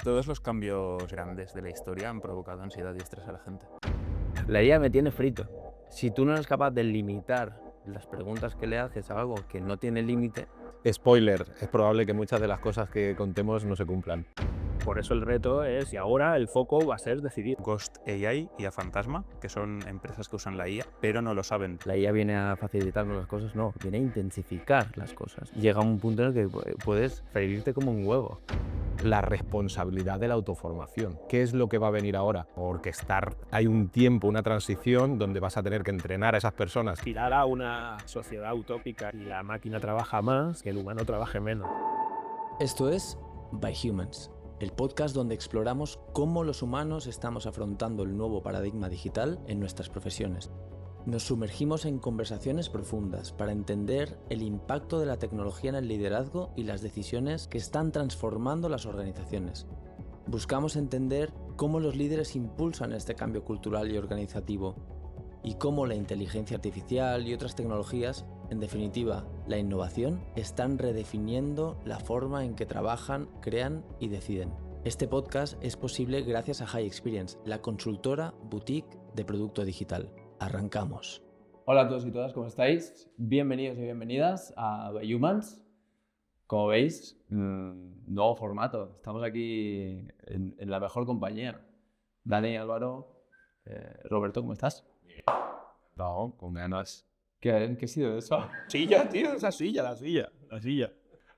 Todos los cambios grandes de la historia han provocado ansiedad y estrés a la gente. La IA me tiene frito. Si tú no eres capaz de limitar las preguntas que le haces a algo que no tiene límite... Spoiler, es probable que muchas de las cosas que contemos no se cumplan. Por eso el reto es, y ahora el foco va a ser decidir. Ghost AI y a Fantasma, que son empresas que usan la IA, pero no lo saben. La IA viene a facilitarnos las cosas, no, viene a intensificar las cosas. Llega a un punto en el que puedes freírte como un huevo. La responsabilidad de la autoformación. ¿Qué es lo que va a venir ahora? Orquestar. Hay un tiempo, una transición donde vas a tener que entrenar a esas personas. Tirar a una sociedad utópica y la máquina trabaja más, que el humano trabaje menos. Esto es By Humans, el podcast donde exploramos cómo los humanos estamos afrontando el nuevo paradigma digital en nuestras profesiones. Nos sumergimos en conversaciones profundas para entender el impacto de la tecnología en el liderazgo y las decisiones que están transformando las organizaciones. Buscamos entender cómo los líderes impulsan este cambio cultural y organizativo y cómo la inteligencia artificial y otras tecnologías, en definitiva, la innovación, están redefiniendo la forma en que trabajan, crean y deciden. Este podcast es posible gracias a High Experience, la consultora boutique de producto digital. Arrancamos. Hola a todos y todas, ¿cómo estáis? Bienvenidos y bienvenidas a By Humans. Como veis, nuevo formato. Estamos aquí en la mejor compañía. Dani, Álvaro, Roberto, ¿cómo estás? No, con ganas. ¿Qué ha sido eso? Silla, tío, esa silla, la silla.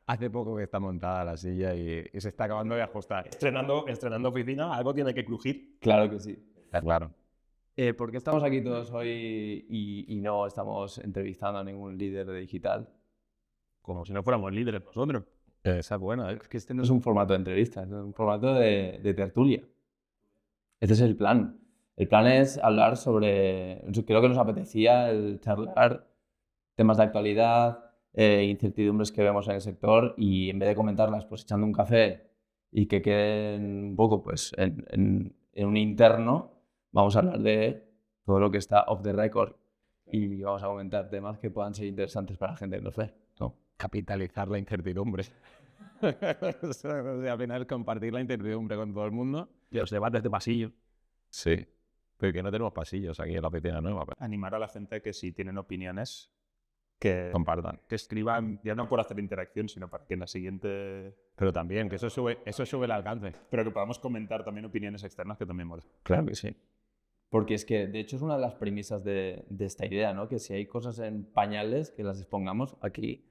Hace poco que está montada la silla y se está acabando de ajustar. Estrenando oficina, algo tiene que crujir. Claro que sí. Claro. ¿Por qué estamos aquí todos hoy y no estamos entrevistando a ningún líder de digital? Como si no fuéramos líderes nosotros. Esa es buena, ¿eh? Es que este no es un formato de entrevista, es un formato de tertulia. Este es el plan. El plan es hablar sobre... Creo que nos apetecía el charlar temas de actualidad, incertidumbres que vemos en el sector y en vez de comentarlas pues echando un café y que queden un poco pues en un interno, vamos a hablar de todo lo que está off the record y vamos a comentar temas que puedan ser interesantes para la gente que nos ve, ¿no? Capitalizar la incertidumbre. O sea, al final compartir la incertidumbre con todo el mundo. Los debates de pasillo. Sí, pero que no tenemos pasillos aquí en la oficina nueva. Animar a la gente que si tienen opiniones, que Compartan. que escriban, ya no por hacer interacción, sino para que en la siguiente... Pero también, que eso sube el alcance. Pero que podamos comentar también opiniones externas, que también mola. Claro que sí. Porque es que, de hecho, es una de las premisas de esta idea, ¿no? Que si hay cosas en pañales, que las expongamos aquí.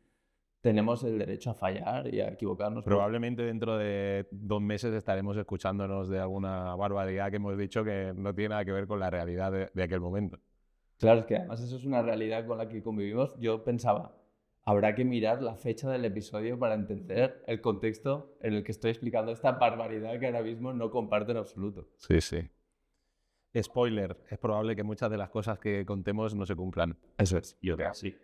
Tenemos el derecho a fallar y a equivocarnos. Probablemente dentro de 2 meses estaremos escuchándonos de alguna barbaridad que hemos dicho que no tiene nada que ver con la realidad de aquel momento. Claro, es que además eso es una realidad con la que convivimos. Yo pensaba, habrá que mirar la fecha del episodio para entender el contexto en el que estoy explicando esta barbaridad que ahora mismo no comparto en absoluto. Sí, sí. Spoiler, es probable que muchas de las cosas que contemos no se cumplan. Eso es. Yo creo que sí.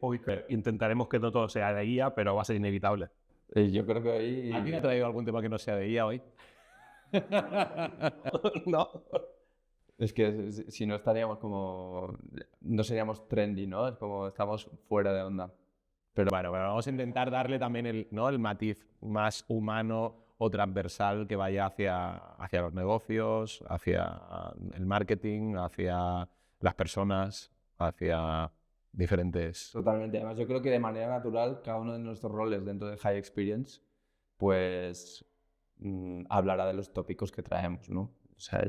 Intentaremos que no todo sea de guía, pero va a ser inevitable. Yo creo que hoy... ¿Alguien ha traído algún tema que no sea de IA hoy? No. Es que si no estaríamos como... No seríamos trendy, ¿no? Es como estamos fuera de onda. Pero bueno, vamos a intentar darle también el matiz más humano o transversal que vaya hacia los negocios, hacia el marketing, hacia las personas, hacia diferentes... Totalmente. Además, yo creo que de manera natural, cada uno de nuestros roles dentro de High Experience, pues hablará de los tópicos que traemos, ¿no? O sea,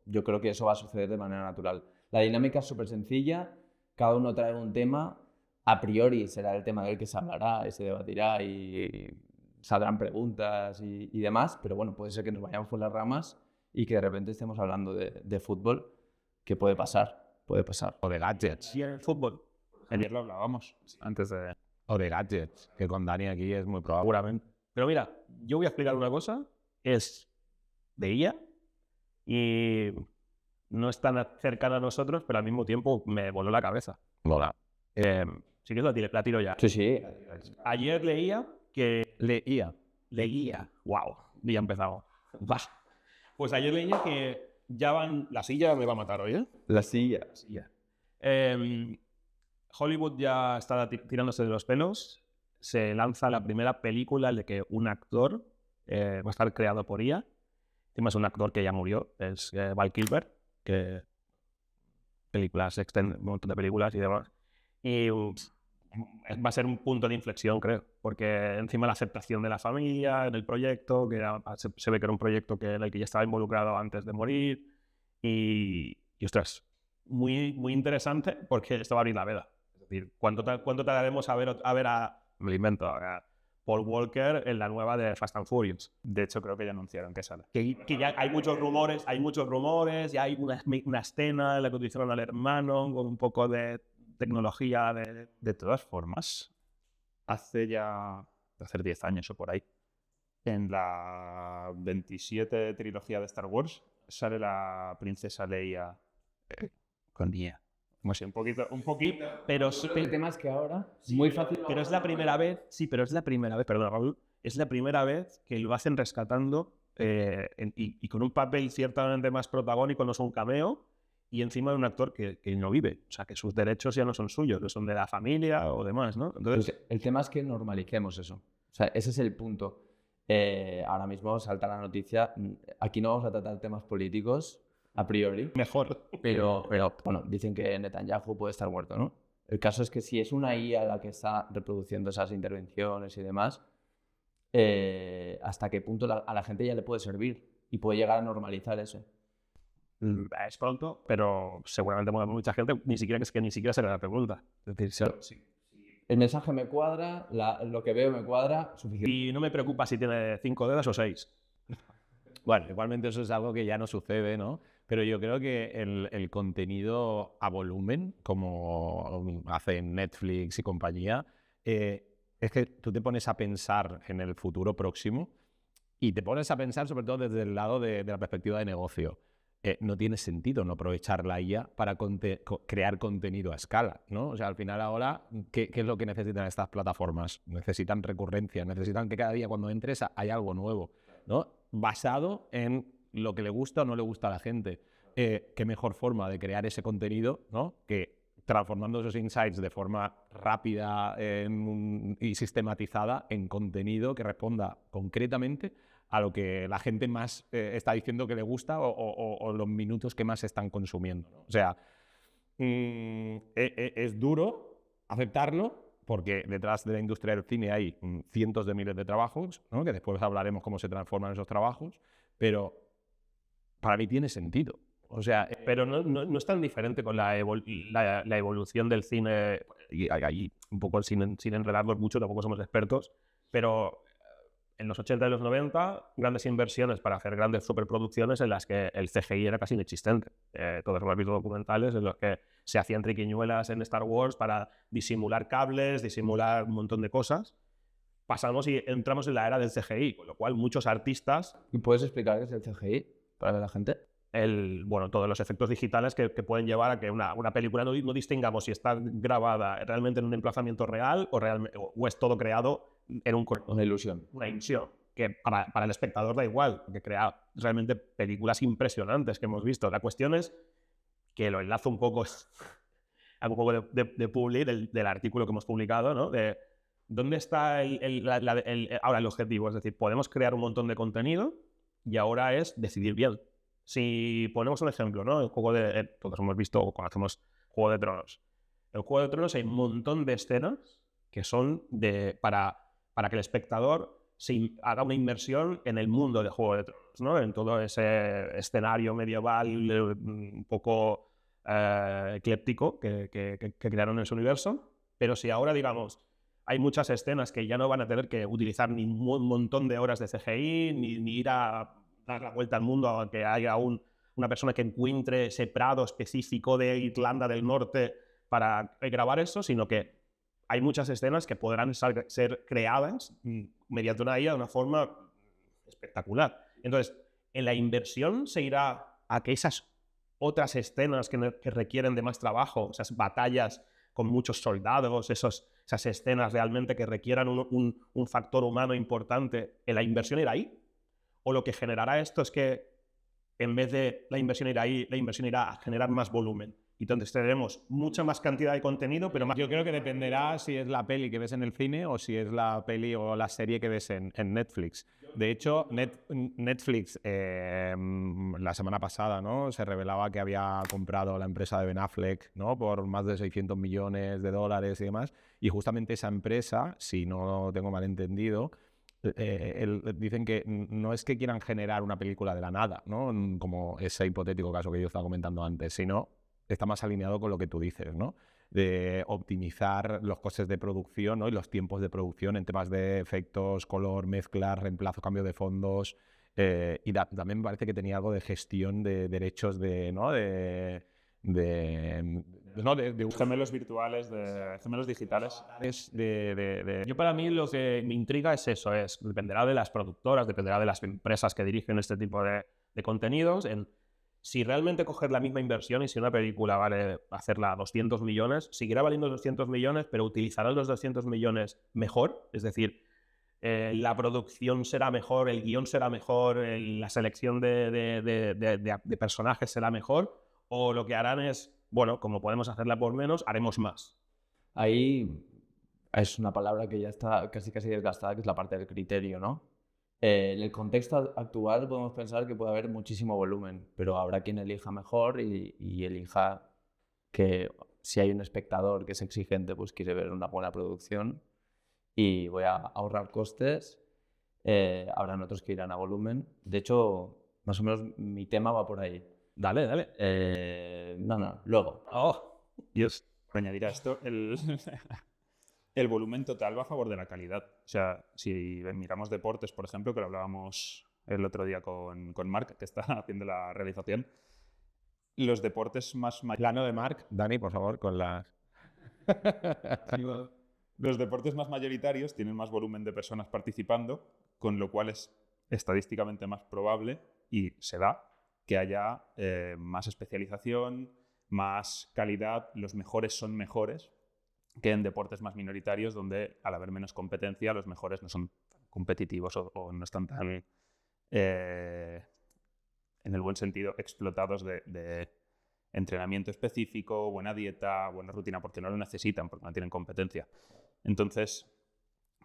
yo creo que eso va a suceder de manera natural. La dinámica es súper sencilla, cada uno trae un tema, a priori será el tema del que se hablará y se debatirá y saldrán preguntas y demás, pero bueno, puede ser que nos vayamos por las ramas y que de repente estemos hablando de fútbol, que puede pasar. O de gadgets. Y en el fútbol. Ayer lo hablábamos, antes de... O de gadgets, que con Dani aquí es muy probable. Seguramente. Pero mira, yo voy a explicar una cosa. Es de IA y no es tan cercana a nosotros, pero al mismo tiempo me voló la cabeza. Mola. Si quieres la tiro ya. Sí. Ayer leía que... Leía. ¡Wow! Ya empezamos. Pues ayer leía que ya van... La silla me va a matar hoy, ¿eh? La silla. Hollywood ya está tirándose de los pelos. Se lanza la primera película de que un actor va a estar creado por IA Encima es un actor que ya murió, es Val Kilmer, que películas, un montón de películas y demás. Y va a ser un punto de inflexión, creo, porque encima la aceptación de la familia en el proyecto, que se ve que era un proyecto en el que ya estaba involucrado antes de morir, y ostras, muy, muy interesante porque esto va a abrir la veda. Es decir, ¿cuánto tardaremos a ver me lo invento, a Paul Walker en la nueva de Fast and Furious? De hecho, creo que ya anunciaron que sale. Que ya hay muchos rumores, ya hay una escena en la que utilizaron al hermano con un poco de tecnología De todas formas, hace 10 años o por ahí, en la 27 trilogía de Star Wars, sale la princesa Leia con IA. Como si un poquito, pero El tema es que ahora es muy fácil. pero es la primera vez, perdón, Raúl, es la primera vez que lo hacen rescatando y con un papel ciertamente más protagónico, no es un cameo, y encima de un actor que no vive, o sea, que sus derechos ya no son suyos, no son de la familia o demás, ¿no? Entonces, Pues el tema es que normalicemos eso. O sea, ese es el punto. Ahora mismo salta la noticia. Aquí no vamos a tratar temas políticos a priori, mejor. pero bueno, dicen que Netanyahu puede estar muerto, ¿no? El caso es que si es una IA la que está reproduciendo esas intervenciones y demás, ¿hasta qué punto a la gente ya le puede servir y puede llegar a normalizar eso? Es pronto, pero seguramente mucha gente ni siquiera será la pregunta. Es decir, El mensaje me cuadra, lo que veo me cuadra, suficiente. y no me preocupa si tiene 5 dedos o 6. Bueno, igualmente eso es algo que ya no sucede, ¿no? Pero yo creo que el contenido a volumen, como hacen Netflix y compañía, es que tú te pones a pensar en el futuro próximo y te pones a pensar sobre todo desde el lado de la perspectiva de negocio. No tiene sentido no aprovechar la IA para crear contenido a escala, ¿no? O sea, al final ahora, ¿qué es lo que necesitan estas plataformas? Necesitan recurrencia, necesitan que cada día cuando entres hay algo nuevo, ¿no? Basado en lo que le gusta o no le gusta a la gente. ¿Qué mejor forma de crear ese contenido, ¿no? Que transformando esos insights de forma rápida y sistematizada en contenido que responda concretamente a lo que la gente más está diciendo que le gusta o los minutos que más están consumiendo, ¿no? O sea, es duro aceptarlo porque detrás de la industria del cine hay cientos de miles de trabajos, ¿no? Que después hablaremos cómo se transforman esos trabajos, pero para mí tiene sentido. O sea, Pero no es tan diferente con la evolución del cine, y ahí un poco sin enredarnos mucho, tampoco somos expertos, pero en los 80 y los 90, grandes inversiones para hacer grandes superproducciones en las que el CGI era casi inexistente. Todos hemos visto documentales en los que se hacían triquiñuelas en Star Wars para disimular cables, disimular un montón de cosas. Pasamos y entramos en la era del CGI, con lo cual muchos artistas... ¿Y puedes explicar qué es el CGI para la gente? todos los efectos digitales que pueden llevar a que una película no distingamos si está grabada realmente en un emplazamiento real o es todo creado en Una ilusión. una ilusión, que para el espectador da igual, porque crea realmente películas impresionantes que hemos visto. La cuestión es que lo enlazo un poco de Publi, del artículo que hemos publicado, ¿no? De dónde está ahora el objetivo. Es decir, podemos crear un montón de contenido y ahora es decidir bien. Si ponemos un ejemplo, ¿no? El juego todos hemos visto o conocemos Juego de Tronos. En Juego de Tronos hay un montón de escenas que son para que el espectador haga una inmersión en el mundo de Juego de Tronos, ¿no? En todo ese escenario medieval un poco ecléptico que crearon en ese universo. Pero si ahora, digamos, hay muchas escenas que ya no van a tener que utilizar ni un montón de horas de CGI, ni ir a dar la vuelta al mundo a que haya una persona que encuentre ese prado específico de Irlanda del Norte para grabar eso, sino que hay muchas escenas que podrán ser creadas mediante una IA de una forma espectacular. Entonces, en la inversión se irá a que esas otras escenas que requieren de más trabajo, esas batallas con muchos soldados, esas escenas realmente que requieran un factor humano importante, en la inversión irá ahí. O lo que generará esto es que en vez de la inversión ir ahí, la inversión irá a generar más volumen. y entonces tendremos mucha más cantidad de contenido, pero más... Yo creo que dependerá si es la peli que ves en el cine o si es la peli o la serie que ves en Netflix. De hecho, Netflix la semana pasada, ¿no?, se revelaba que había comprado la empresa de Ben Affleck, ¿no?, por más de 600 millones de dólares y demás. Y justamente esa empresa, si no tengo mal entendido, dicen que no es que quieran generar una película de la nada, ¿no?, como ese hipotético caso que yo estaba comentando antes, sino está más alineado con lo que tú dices, ¿no?, de optimizar los costes de producción, ¿no?, y los tiempos de producción en temas de efectos, color, mezcla, reemplazo, cambio de fondos. Y también me parece que tenía algo de gestión de derechos de, ¿no?, de Gemelos virtuales, de gemelos digitales. Yo, para mí, lo que me intriga es eso, dependerá de las productoras, dependerá de las empresas que dirigen este tipo de contenidos, si realmente coger la misma inversión y si una película vale hacerla 200 millones, seguirá valiendo 200 millones, pero utilizarán los 200 millones mejor, es decir, la producción será mejor, el guión será mejor, la selección de personajes será mejor, o lo que harán es, bueno, como podemos hacerla por menos, haremos más. Ahí es una palabra que ya está casi desgastada, que es la parte del criterio, ¿no? En el contexto actual podemos pensar que puede haber muchísimo volumen, pero habrá quien elija mejor y elija que si hay un espectador que es exigente, pues quiere ver una buena producción y voy a ahorrar costes. Habrán otros que irán a volumen. De hecho, más o menos mi tema va por ahí. Dale, dale. Luego. Oh, Dios. Por añadir a esto, el volumen total va a favor de la calidad. O sea, si miramos deportes, por ejemplo, que lo hablábamos el otro día con Marc, que está haciendo la realización, los deportes más... Plano de Marc, Dani, por favor, con las... Los deportes más mayoritarios tienen más volumen de personas participando, con lo cual es estadísticamente más probable, y se da, que haya más especialización, más calidad, los mejores son mejores, que en deportes más minoritarios, donde al haber menos competencia, los mejores no son competitivos o no están tan, en el buen sentido, explotados de entrenamiento específico, buena dieta, buena rutina, porque no lo necesitan, porque no tienen competencia. Entonces,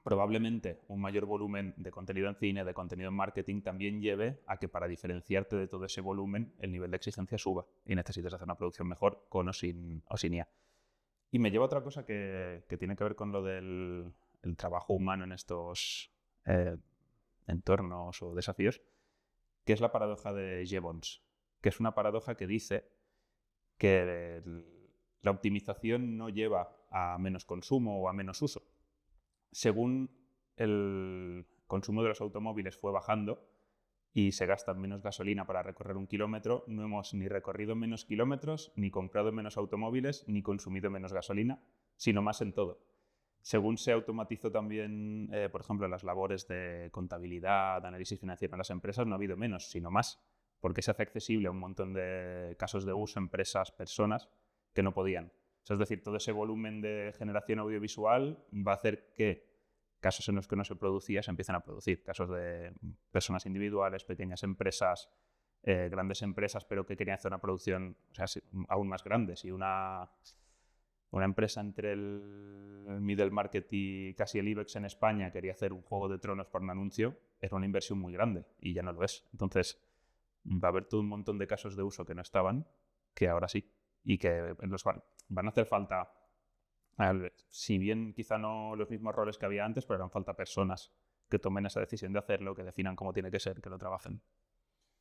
probablemente un mayor volumen de contenido en cine, de contenido en marketing, también lleve a que, para diferenciarte de todo ese volumen, el nivel de exigencia suba y necesites hacer una producción mejor con o sin IA. Y me lleva a otra cosa que tiene que ver con lo del trabajo humano en estos entornos o desafíos, que es la paradoja de Jevons, que es una paradoja que dice que la optimización no lleva a menos consumo o a menos uso. Según el consumo de los automóviles fue bajando y se gasta menos gasolina para recorrer 1 kilómetro, no hemos ni recorrido menos kilómetros, ni comprado menos automóviles, ni consumido menos gasolina, sino más en todo. Según se automatizó también, por ejemplo, las labores de contabilidad, de análisis financiero en las empresas, no ha habido menos, sino más, porque se hace accesible a un montón de casos de uso, empresas, personas que no podían. O sea, es decir, todo ese volumen de generación audiovisual va a hacer que casos en los que no se producía se empiecen a producir. Casos de personas individuales, pequeñas empresas, grandes empresas, pero que querían hacer una producción, o sea, aún más grande. Si una empresa entre el middle market y casi el IBEX en España quería hacer un Juego de Tronos por un anuncio, era una inversión muy grande y ya no lo es. Entonces, va a haber todo un montón de casos de uso que no estaban, que ahora sí, y que van a hacer falta, si bien quizá no los mismos roles que había antes, pero harán falta personas que tomen esa decisión de hacerlo, que definan cómo tiene que ser, que lo trabajen.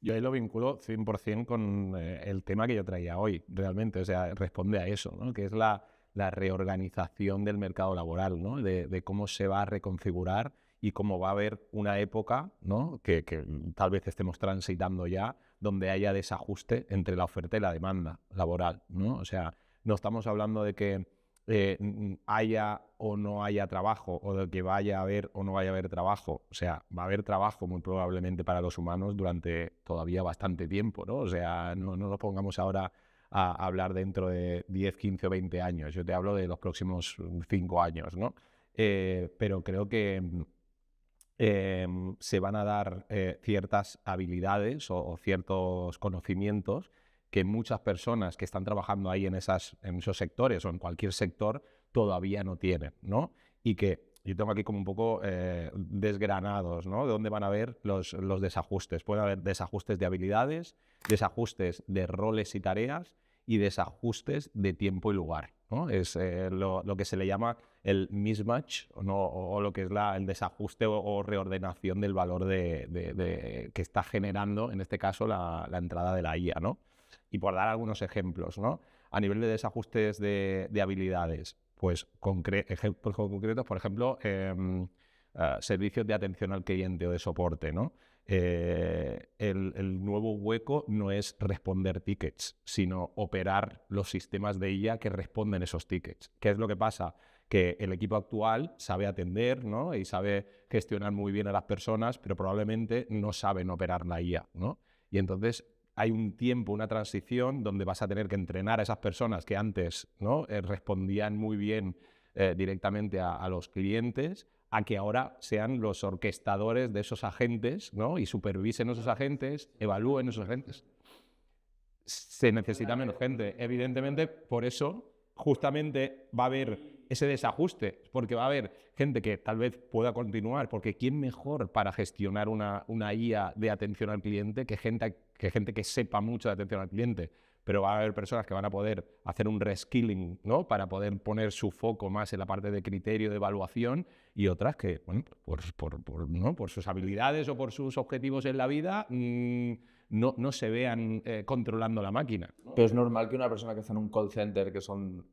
Yo ahí lo vinculo 100% con el tema que yo traía hoy, realmente. O sea, responde a eso, ¿no?, que es la reorganización del mercado laboral, ¿no?, de cómo se va a reconfigurar y cómo va a haber una época, ¿no?, que tal vez estemos transitando ya, donde haya desajuste entre la oferta y la demanda laboral, ¿no? O sea, no estamos hablando de que haya o no haya trabajo, o de que vaya a haber o no vaya a haber trabajo. O sea, va a haber trabajo muy probablemente para los humanos durante todavía bastante tiempo, ¿no? O sea, no nos pongamos ahora a hablar dentro de 10, 15 o 20 años. Yo te hablo de los próximos 5 años, ¿no? Pero creo que se van a dar ciertas habilidades o ciertos conocimientos que muchas personas que están trabajando ahí en esos sectores o en cualquier sector todavía no tienen, ¿no? Y que yo tengo aquí como un poco desgranados, ¿no? De dónde van a haber los desajustes. Puede haber desajustes de habilidades, desajustes de roles y tareas y desajustes de tiempo y lugar, ¿no? Es lo que se le llama el mismatch, ¿no? o lo que es el desajuste o reordenación del valor que está generando, en este caso, la entrada de la IA, ¿no? Y por dar algunos ejemplos, ¿no? A nivel de desajustes de habilidades, pues ejemplos concretos, por ejemplo, servicios de atención al cliente o de soporte, ¿no? El nuevo hueco no es responder tickets, sino operar los sistemas de IA que responden esos tickets. ¿Qué es lo que pasa? Que el equipo actual sabe atender, ¿no? Y sabe gestionar muy bien a las personas, pero probablemente no saben operar la IA, ¿no? Y entonces hay un tiempo, una transición donde vas a tener que entrenar a esas personas que antes, ¿no? Respondían muy bien directamente a los clientes, a que ahora sean los orquestadores de esos agentes, ¿no? Y supervisen esos agentes, evalúen esos agentes. Se necesita menos gente. Evidentemente, por eso justamente va a haber ese desajuste, porque va a haber gente que tal vez pueda continuar, porque ¿quién mejor para gestionar una IA de atención al cliente que gente que sepa mucho de atención al cliente? Pero va a haber personas que van a poder hacer un reskilling, ¿no? Para poder poner su foco más en la parte de criterio de evaluación, y otras que, bueno, ¿no? Por sus habilidades o por sus objetivos en la vida no se vean controlando la máquina, ¿no? Pero es normal que una persona que está en un call center, que son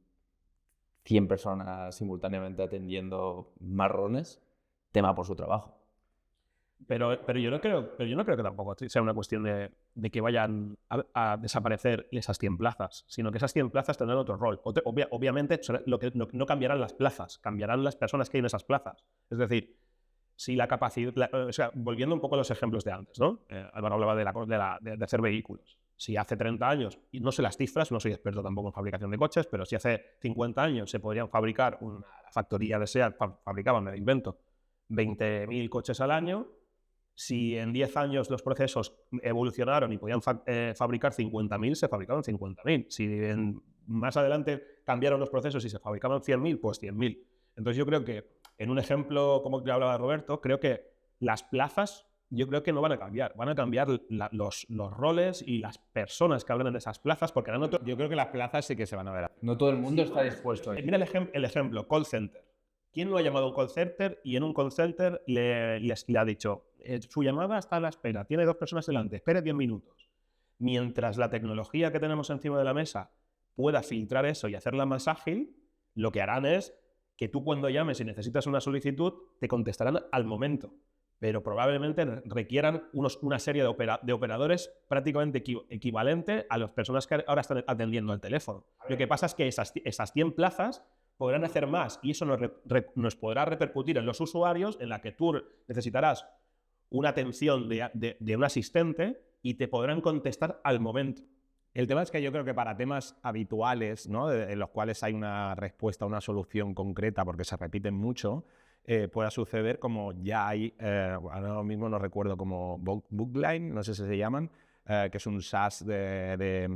100 personas simultáneamente atendiendo marrones, tema por su trabajo. Pero yo no creo que tampoco sea una cuestión de que vayan a desaparecer esas 100 plazas, sino que esas 100 plazas tendrán otro rol. Obviamente no cambiarán las plazas, cambiarán las personas que hay en esas plazas. Es decir, si la capacidad... o sea, volviendo un poco a los ejemplos de antes, ¿no? Álvaro hablaba de hacer vehículos. Si hace 30 años, y no sé las cifras, no soy experto tampoco en fabricación de coches, pero si hace 50 años se podrían fabricar, una factoría de SEAT fabricaban, me invento, 20.000 coches al año. Si en 10 años los procesos evolucionaron y podían fabricar 50.000, se fabricaban 50.000. Si más adelante cambiaron los procesos y se fabricaban 100.000, pues 100.000. Entonces yo creo que, en un ejemplo como que hablaba Roberto, creo que las plazas, yo creo que no van a cambiar. Van a cambiar los roles y las personas que hablan en esas plazas, porque harán otro... Yo creo que las plazas sí que se van a ver. No todo el mundo está dispuesto a Mira el ejemplo, call center. ¿Quién lo ha llamado a un call center y en un call center le ha dicho, su llamada está a la espera, tiene 2 personas delante, espere 10 minutos? Mientras la tecnología que tenemos encima de la mesa pueda filtrar eso y hacerla más ágil, lo que harán es que tú, cuando llames y necesitas una solicitud, te contestarán al momento, pero probablemente requieran una serie de operadores prácticamente equivalente a las personas que ahora están atendiendo al teléfono. Lo que pasa es que esas 100 plazas podrán hacer más, y eso nos podrá repercutir en los usuarios, en la que tú necesitarás una atención de un asistente y te podrán contestar al momento. El tema es que yo creo que para temas habituales, ¿no? En los cuales hay una respuesta, una solución concreta, porque se repiten mucho, pueda suceder como ya hay, ahora mismo no recuerdo, como Bookline, no sé si se llaman, que es un SaaS de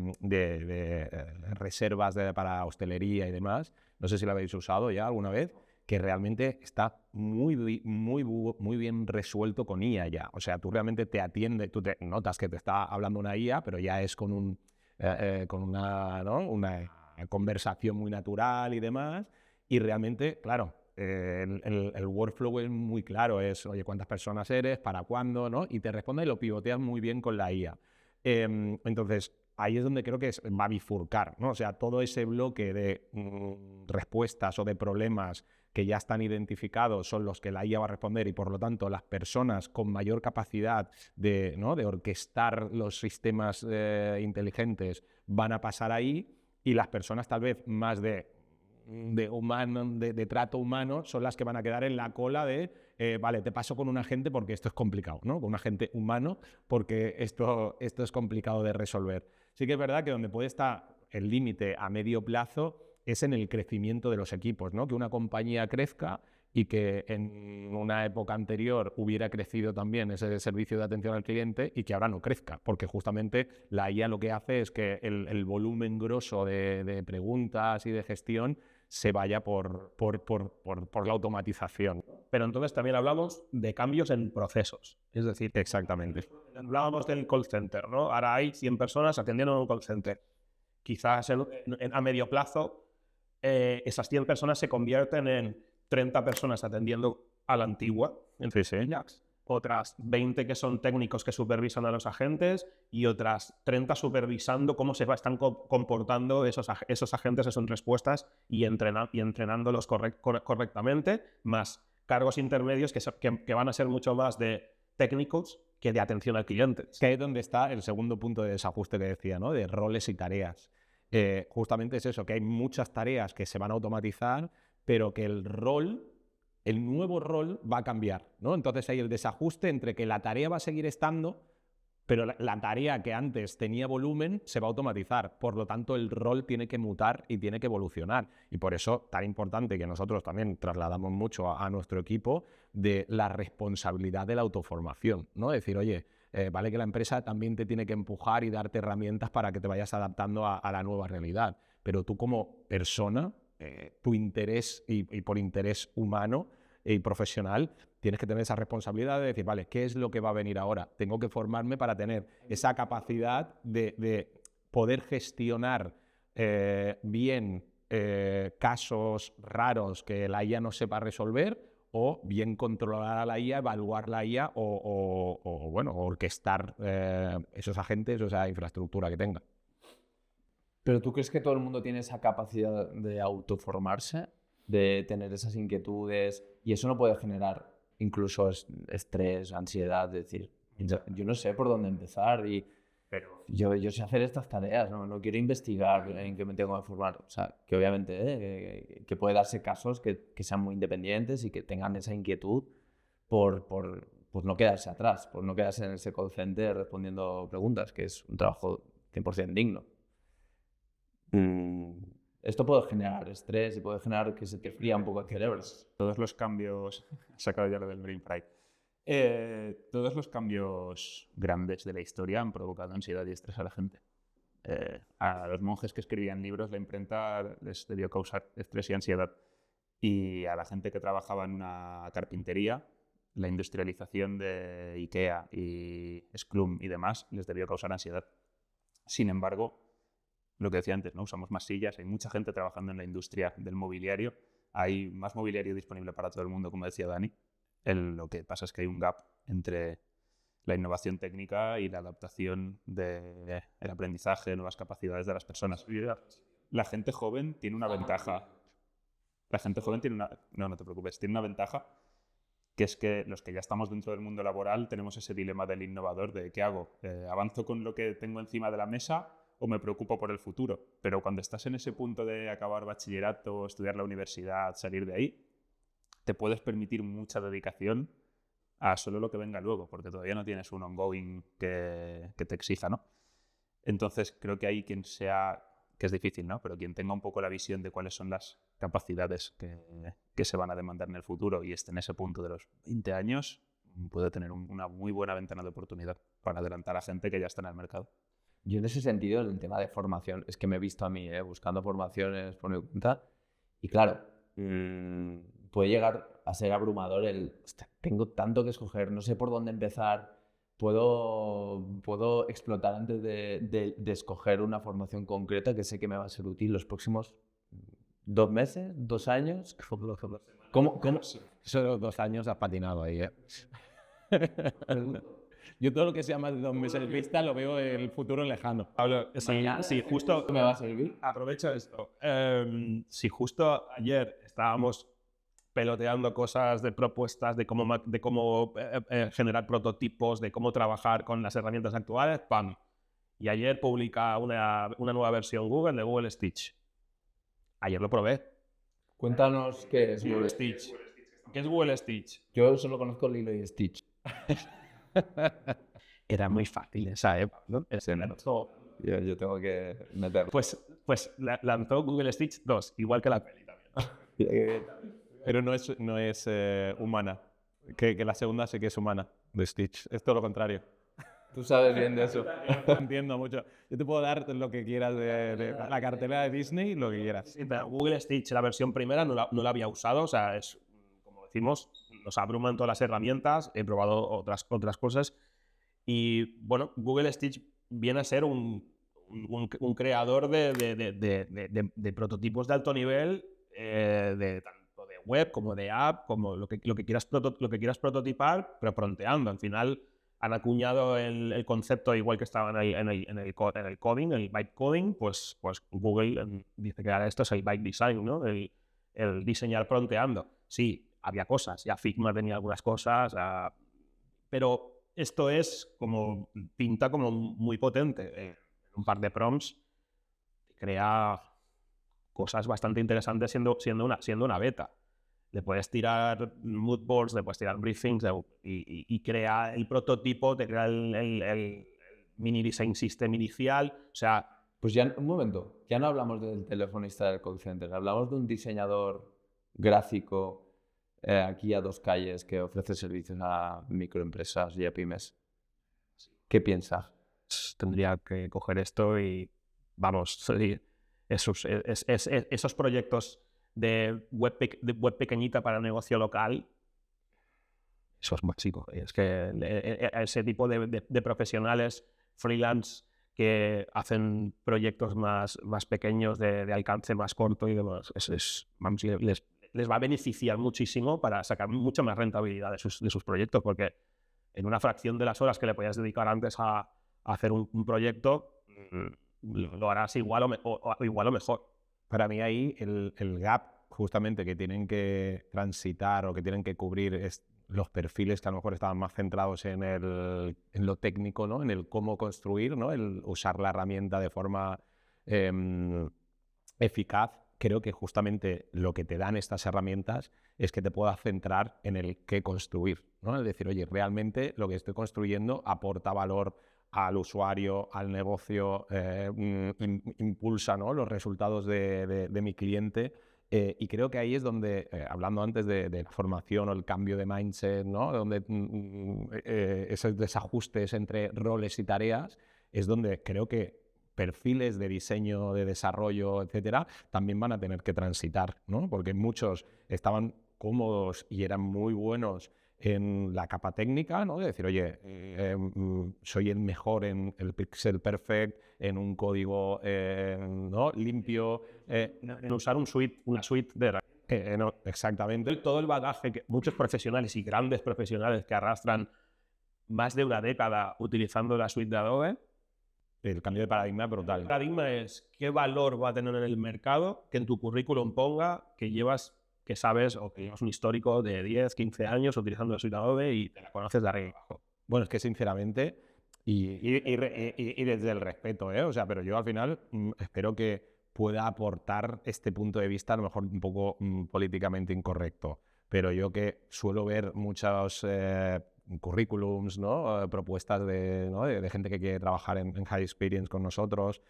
reservas para hostelería y demás. No sé si lo habéis usado ya alguna vez, que realmente está muy bien resuelto con IA ya. O sea, tú realmente te atiende, tú te notas que te está hablando una IA, pero ya es con una, ¿no? Una conversación muy natural y demás. Y realmente, claro, el workflow es muy claro, es, oye, ¿cuántas personas eres? ¿Para cuándo? ¿No? Y te responde y lo pivoteas muy bien con la IA. Entonces, ahí es donde creo que va a bifurcar, ¿no? O sea, todo ese bloque de respuestas o de problemas que ya están identificados son los que la IA va a responder, y por lo tanto las personas con mayor capacidad de orquestar los sistemas inteligentes van a pasar ahí, y las personas tal vez más de trato humano son las que van a quedar en la cola de vale, te paso con un agente porque esto es complicado, ¿no? Con un agente humano porque esto es complicado de resolver. Sí que es verdad que donde puede estar el límite a medio plazo es en el crecimiento de los equipos, ¿no? Que una compañía crezca y que en una época anterior hubiera crecido también ese servicio de atención al cliente y que ahora no crezca, porque justamente la IA lo que hace es que el volumen grosso de preguntas y de gestión se vaya por la automatización. Pero entonces también hablamos de cambios en procesos. Es decir, Exactamente. hablábamos del call center, ¿no? Ahora hay 100 personas atendiendo en un call center. Quizás a medio plazo esas 100 personas se convierten en 30 personas atendiendo a la antigua, en Jax. Otras 20 que son técnicos que supervisan a los agentes y otras 30 supervisando cómo están comportando esos agentes en sus respuestas y entrenándolos correctamente, más cargos intermedios que van a ser mucho más de técnicos que de atención al cliente. Que ahí es donde está el segundo punto de desajuste que decía, ¿no? De roles y tareas. Justamente es eso, que hay muchas tareas que se van a automatizar, pero que el nuevo rol va a cambiar, ¿no? Entonces hay el desajuste entre que la tarea va a seguir estando, pero la tarea que antes tenía volumen se va a automatizar. Por lo tanto, el rol tiene que mutar y tiene que evolucionar. Y por eso, tan importante que nosotros también trasladamos mucho a nuestro equipo de la responsabilidad de la autoformación, ¿no? Decir, oye, vale que la empresa también te tiene que empujar y darte herramientas para que te vayas adaptando a la nueva realidad. Pero tú como persona, tu interés y por interés humano y profesional, tienes que tener esa responsabilidad de decir, vale, ¿qué es lo que va a venir ahora? Tengo que formarme para tener esa capacidad de poder gestionar bien casos raros que la IA no sepa resolver, o bien controlar a la IA, evaluar la IA o orquestar esos agentes o esa infraestructura que tenga. ¿Pero tú crees que todo el mundo tiene esa capacidad de autoformarse, de tener esas inquietudes, y eso no puede generar incluso estrés, ansiedad, de decir, yo no sé por dónde empezar pero yo sé hacer estas tareas, no quiero investigar en qué me tengo que formar? O sea, que obviamente que puede darse casos que sean muy independientes y que tengan esa inquietud por no quedarse atrás, por no quedarse en ese call center respondiendo preguntas, que es un trabajo 100% digno. Esto puede generar estrés y puede generar que se te fría un poco el cerebro. Todos los cambios... He sacado ya lo del brain fry. Todos los cambios grandes de la historia han provocado ansiedad y estrés a la gente. A los monjes que escribían libros, la imprenta les debió causar estrés y ansiedad. Y a la gente que trabajaba en una carpintería, la industrialización de IKEA y Scrum y demás les debió causar ansiedad. Sin embargo, lo que decía antes, ¿no? Usamos más sillas, hay mucha gente trabajando en la industria del mobiliario, hay más mobiliario disponible para todo el mundo, como decía Dani. Lo que pasa es que hay un gap entre la innovación técnica y la adaptación del aprendizaje, nuevas capacidades de las personas. La gente joven tiene una ventaja. La gente joven tiene una... No te preocupes, tiene una ventaja, que es que los que ya estamos dentro del mundo laboral tenemos ese dilema del innovador de ¿qué hago? ¿Avanzo con lo que tengo encima de la mesa o me preocupo por el futuro? Pero cuando estás en ese punto de acabar bachillerato, estudiar la universidad, salir de ahí, te puedes permitir mucha dedicación a solo lo que venga luego, porque todavía no tienes un ongoing que te exija, ¿no? Entonces creo que hay quien sea, que es difícil, ¿no? Pero quien tenga un poco la visión de cuáles son las capacidades que se van a demandar en el futuro y esté en ese punto de los 20 años, puede tener una muy buena ventana de oportunidad para adelantar a gente que ya está en el mercado. Yo en ese sentido, en el tema de formación, es que me he visto a mí buscando formaciones por mi cuenta y claro, puede llegar a ser abrumador hostia, tengo tanto que escoger, no sé por dónde empezar, puedo explotar antes de escoger una formación concreta que sé que me va a ser útil los próximos 2 meses, 2 años. ¿Cómo? Esos 2 años has patinado ahí, ¿eh? Yo todo lo que sea más de 2 meses vista lo veo en el futuro lejano. Pablo, si justo... ¿Me va a servir? Aprovecho esto. Si justo ayer estábamos peloteando cosas de propuestas de cómo generar prototipos, de cómo trabajar con las herramientas actuales, ¡pam! Y ayer publica una nueva versión Google de Google Stitch. Ayer lo probé. Cuéntanos qué es Google Stitch. ¿Qué es Google Stitch? Yo solo conozco Lilo y Stitch. Era muy fácil esa, ¿no? Yo tengo que meterlo. Pues lanzó Google Stitch 2, igual que la peli también. Pero no es humana. Que la segunda sí que es humana, de Stitch. Es todo lo contrario. Tú sabes bien de eso. Entiendo mucho. Yo te puedo dar lo que quieras de la cartera de Disney, lo que quieras. Sí, pero Google Stitch, la versión primera, no la había usado. O sea, es, como decimos, nos abruman todas las herramientas. He probado otras cosas. Y bueno, Google Stitch viene a ser un creador de prototipos de alto nivel, tanto de web como de app, como lo que quieras prototipar, pero fronteando. Al final han acuñado el concepto, igual que estaba en el coding, el byte coding, pues Google dice que ahora esto es el byte design, ¿no? El diseñar fronteando. Sí, había cosas, ya Figma tenía algunas cosas, pero esto pinta como muy potente. Un par de prompts crea cosas bastante interesantes siendo una beta. Le puedes tirar mood boards, le puedes tirar briefings y crea el prototipo, te crea el mini design system inicial. O sea, Pues ya, un momento, ya no hablamos del telefonista del call center, hablamos de un diseñador gráfico aquí a 2 calles que ofrece servicios a microempresas y a pymes. ¿Qué piensas? tendría que coger esto y, vamos, esos proyectos de web pequeñita para negocio local, eso es básico. Es que ese tipo de profesionales freelance que hacen proyectos más pequeños, de alcance más corto y demás, vamos, les va a beneficiar muchísimo para sacar mucha más rentabilidad de sus proyectos, porque en una fracción de las horas que le podías dedicar antes a hacer un proyecto, lo harás igual o mejor. Para mí ahí el gap justamente que tienen que transitar o que tienen que cubrir es los perfiles que a lo mejor estaban más centrados en lo técnico, ¿no? En el cómo construir, ¿no? El usar la herramienta de forma eficaz. Creo que justamente lo que te dan estas herramientas es que te puedas centrar en el qué construir, ¿no? Es decir, oye, realmente lo que estoy construyendo aporta valor al usuario, al negocio, impulsa, ¿no? Los resultados de mi cliente. Y creo que ahí es donde, hablando antes de la formación o el cambio de mindset, ¿no? Donde esos desajustes entre roles y tareas, es donde creo que perfiles de diseño, de desarrollo, etcétera, también van a tener que transitar, ¿no? Porque muchos estaban cómodos y eran muy buenos en la capa técnica, ¿no? De decir, oye, soy el mejor en el pixel perfect, en un código ¿no? limpio, En usar una suite de no, exactamente. todo el bagaje que muchos profesionales y grandes profesionales que arrastran más de una década utilizando la suite de Adobe. El cambio de paradigma es brutal. El paradigma es qué valor va a tener en el mercado, que en tu currículum ponga que sabes o que llevas un histórico de 10, 15 años utilizando la suite de Adobe y te la conoces de arriba y abajo. Bueno, es que sinceramente, y desde el respeto, ¿eh? O sea, pero yo al final espero que pueda aportar este punto de vista, a lo mejor un poco políticamente incorrecto, pero yo que suelo ver muchos currículums, ¿no? Propuestas ¿no? de gente que quiere trabajar en High Experience con nosotros,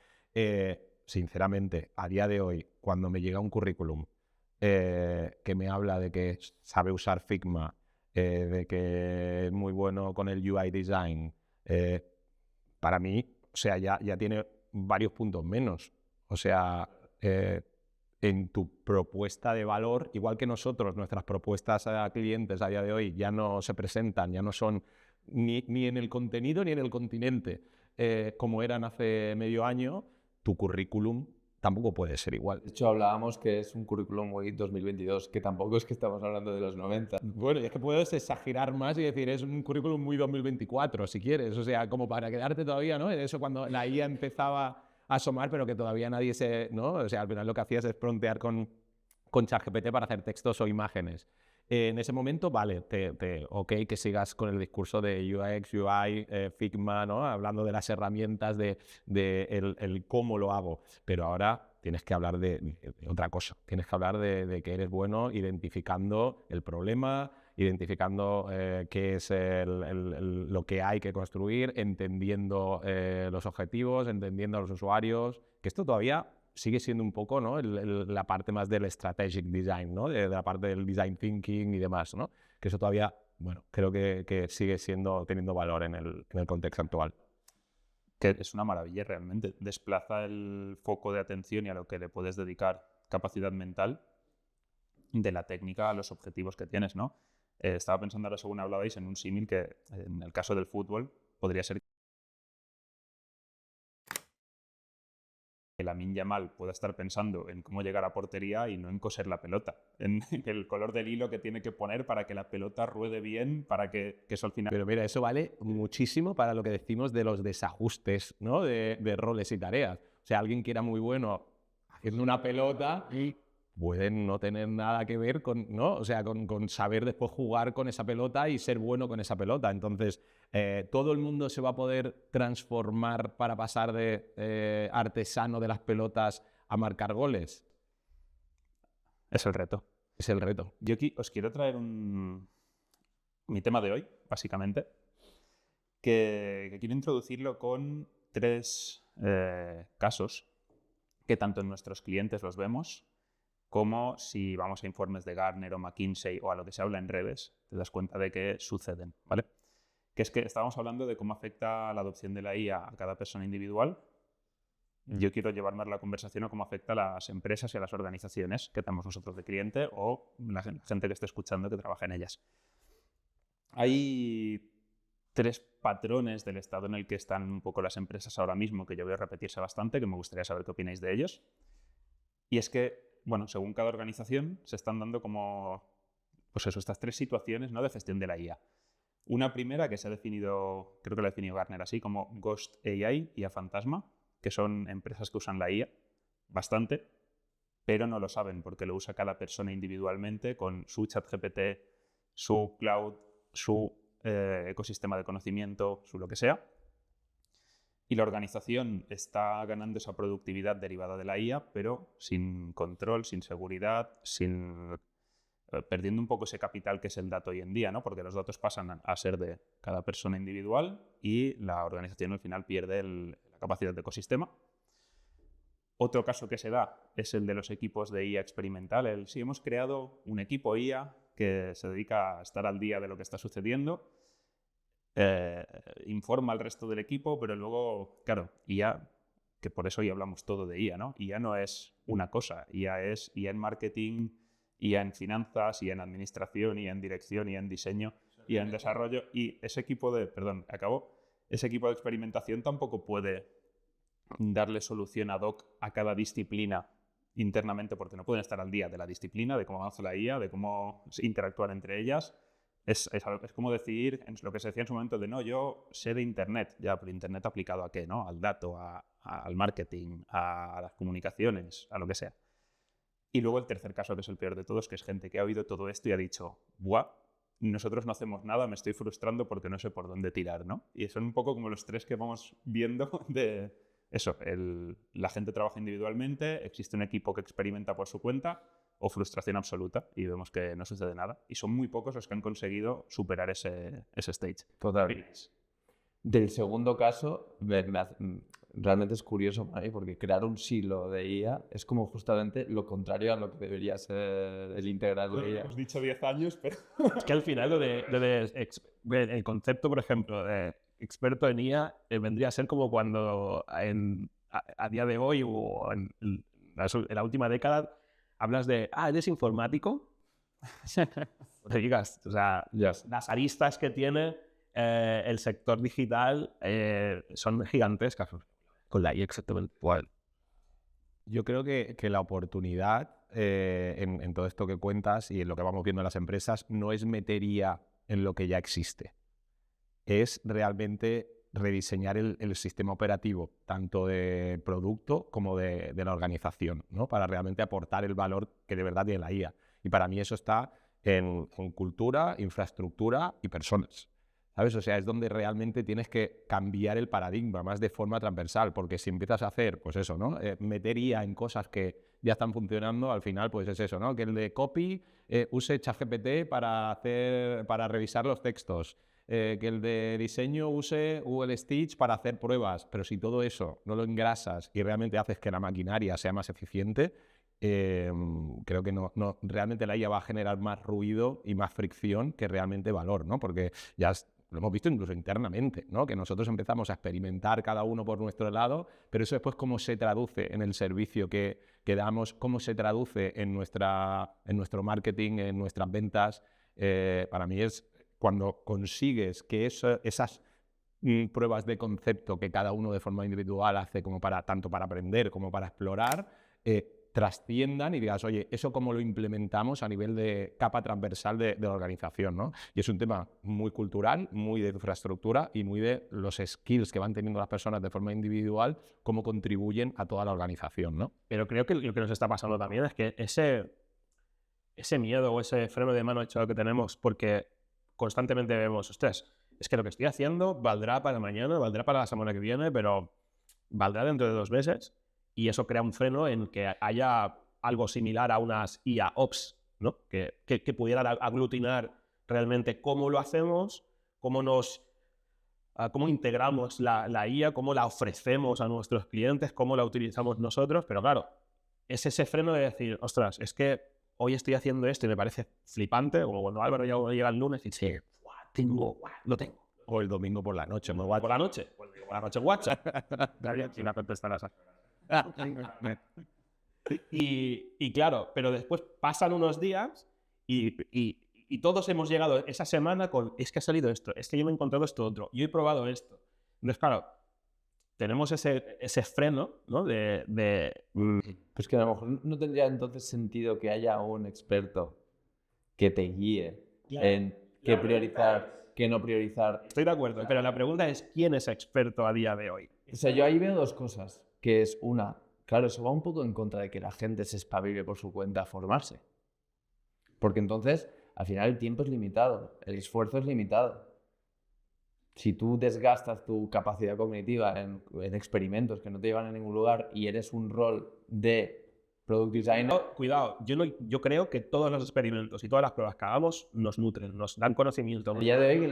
sinceramente, a día de hoy, cuando me llega un currículum que me habla de que sabe usar Figma, de que es muy bueno con el UI design, para mí, o sea, ya tiene varios puntos menos. O sea, en tu propuesta de valor, igual que nosotros, nuestras propuestas a clientes a día de hoy ya no se presentan, ya no son ni en el contenido ni en el continente como eran hace medio año, tu currículum tampoco puede ser igual. De hecho, hablábamos que es un currículum muy 2022, que tampoco es que estamos hablando de los 90. Bueno, y es que puedes exagerar más y decir, es un currículum muy 2024, si quieres. O sea, como para quedarte todavía, ¿no? Eso cuando la IA empezaba a asomar, pero que todavía nadie ¿no? O sea, al final lo que hacías es frontear con ChatGPT para hacer textos o imágenes. En ese momento, vale, ok, que sigas con el discurso de UX, UI, Figma, ¿no? Hablando de las herramientas, de el cómo lo hago. Pero ahora tienes que hablar de otra cosa. Tienes que hablar de que eres bueno identificando el problema, identificando qué es lo que hay que construir, entendiendo los objetivos, entendiendo a los usuarios. Que esto todavía sigue siendo un poco, ¿no? La parte más del strategic design, ¿no? De la parte del design thinking y demás, ¿no? Que eso todavía, bueno, creo que sigue teniendo valor en el contexto actual. Que es una maravilla realmente. Desplaza el foco de atención y a lo que le puedes dedicar capacidad mental de la técnica a los objetivos que tienes, ¿no? Estaba pensando ahora, según hablabais, en un símil que en el caso del fútbol podría ser que Lamine Yamal pueda estar pensando en cómo llegar a portería y no en coser la pelota, en el color del hilo que tiene que poner para que la pelota ruede bien, para que eso al final... Pero mira, eso vale muchísimo para lo que decimos de los desajustes, ¿no? de roles y tareas. O sea, alguien que era muy bueno haciendo una pelota y puede no tener nada que ver con, ¿no? O sea, con saber después jugar con esa pelota y ser bueno con esa pelota. Entonces, todo el mundo se va a poder transformar para pasar de artesano de las pelotas a marcar goles. Es el reto. Es el reto. Yo aquí os quiero traer mi tema de hoy, básicamente, que quiero introducirlo con 3 casos que tanto en nuestros clientes los vemos, como si vamos a informes de Gartner o McKinsey o a lo que se habla en redes, te das cuenta de que suceden, ¿vale? Que es que estábamos hablando de cómo afecta la adopción de la IA a cada persona individual. Yo quiero llevar más la conversación a cómo afecta a las empresas y a las organizaciones que tenemos nosotros de cliente o la gente que esté escuchando que trabaja en ellas. Hay 3 patrones del estado en el que están un poco las empresas ahora mismo, que yo veo repetirse bastante, que me gustaría saber qué opináis de ellos. Y es que, bueno, según cada organización, se están dando como, pues eso, estas 3 situaciones, ¿no?, de gestión de la IA. Una primera que se ha definido, creo que la ha definido Gartner así, como Ghost AI, IA fantasma, que son empresas que usan la IA bastante, pero no lo saben porque lo usa cada persona individualmente con su ChatGPT, su cloud, su ecosistema de conocimiento, su lo que sea. Y la organización está ganando esa productividad derivada de la IA, pero sin control, sin seguridad, perdiendo un poco ese capital que es el dato hoy en día, ¿no? Porque los datos pasan a ser de cada persona individual y la organización al final pierde la capacidad de ecosistema. Otro caso que se da es el de los equipos de IA experimental. Sí, hemos creado un equipo IA que se dedica a estar al día de lo que está sucediendo, informa al resto del equipo, pero luego, claro, IA, que por eso hoy hablamos todo de IA, ¿no? IA no es una cosa, IA es IA en marketing, IA en finanzas, IA en administración, IA en dirección, IA en diseño, IA en desarrollo. Y ese equipo ese equipo de experimentación tampoco puede darle solución ad hoc a cada disciplina internamente, porque no pueden estar al día de la disciplina, de cómo avanza la IA, de cómo interactuar entre ellas. Es como decir, en lo que se decía en su momento de no, yo sé de Internet, ya, pero Internet aplicado ¿a qué? ¿No? Al dato, al marketing, a las comunicaciones, a lo que sea. Y luego el tercer caso, que es el peor de todos, que es gente que ha oído todo esto y ha dicho, ¡buah! Nosotros no hacemos nada, me estoy frustrando porque no sé por dónde tirar, ¿no? Y son un poco como los 3 que vamos viendo de eso. La gente trabaja individualmente, existe un equipo que experimenta por su cuenta, o frustración absoluta y vemos que no sucede nada. Y son muy pocos los que han conseguido superar ese stage. Total. Del segundo caso, realmente es curioso para mí porque crear un silo de IA es como justamente lo contrario a lo que debería ser el integral de IA. Hemos dicho 10 años, pero... Es que al final el concepto, por ejemplo, de experto en IA vendría a ser como cuando a día de hoy o en la última década hablas de, ¿eres informático? No te digas, o sea, las aristas que tiene el sector digital son gigantescas. Con la IA exactamente igual. Yo creo que la oportunidad en todo esto que cuentas y en lo que vamos viendo en las empresas no es meter IA en lo que ya existe. Es realmente rediseñar el sistema operativo, tanto de producto como de la organización, ¿no? Para realmente aportar el valor que de verdad tiene la IA. Y para mí eso está en cultura, infraestructura y personas, ¿sabes? O sea, es donde realmente tienes que cambiar el paradigma más de forma transversal, porque si empiezas a hacer, pues eso, ¿no? Meter IA en cosas que ya están funcionando, al final pues es eso, ¿no? Que el de copy use ChatGPT para revisar los textos. que el de diseño use Google Stitch para hacer pruebas, pero si todo eso no lo engrasas y realmente haces que la maquinaria sea más eficiente, creo que realmente la IA va a generar más ruido y más fricción que realmente valor, ¿no? Porque lo hemos visto incluso internamente, ¿no? Que nosotros empezamos a experimentar cada uno por nuestro lado, pero eso después cómo se traduce en el servicio que damos, cómo se traduce en nuestro marketing, en nuestras ventas. Para mí es cuando consigues que esas pruebas de concepto que cada uno de forma individual hace tanto para aprender como para explorar, trasciendan y digas, oye, ¿eso cómo lo implementamos a nivel de capa transversal de la organización, ¿no? Y es un tema muy cultural, muy de infraestructura y muy de los skills que van teniendo las personas de forma individual, cómo contribuyen a toda la organización, ¿no? Pero creo que lo que nos está pasando también es que ese miedo o ese freno de mano echado que tenemos, porque constantemente vemos, ostras, es que lo que estoy haciendo valdrá para mañana, valdrá para la semana que viene, pero valdrá dentro de 2 meses. Y eso crea un freno en que haya algo similar a unas IA Ops, ¿no? Que pudieran aglutinar realmente cómo lo hacemos, cómo integramos la IA, cómo la ofrecemos a nuestros clientes, cómo la utilizamos nosotros. Pero claro, es ese freno de decir, ostras, es que hoy estoy haciendo esto y me parece flipante, como cuando Álvaro ya llega el lunes y dice, lo tengo. O el domingo por la noche. Por la noche. Por la noche WhatsApp. Y claro, pero después pasan unos días y todos hemos llegado esa semana con, es que ha salido esto, es que yo me he encontrado esto otro, yo he probado esto. Entonces, claro, tenemos ese freno, ¿no? Pues que a lo mejor no tendría entonces sentido que haya un experto que te guíe en qué priorizar, qué no priorizar. Estoy de acuerdo, pero la pregunta es, ¿quién es experto a día de hoy? O sea, yo ahí veo 2 cosas, que es una, claro, eso va un poco en contra de que la gente se espabile por su cuenta a formarse. Porque entonces, al final el tiempo es limitado, el esfuerzo es limitado. Si tú desgastas tu capacidad cognitiva en experimentos que no te llevan a ningún lugar y eres un rol de product designer... Cuidado, yo creo que todos los experimentos y todas las pruebas que hagamos nos nutren, nos dan conocimiento. A día de hoy,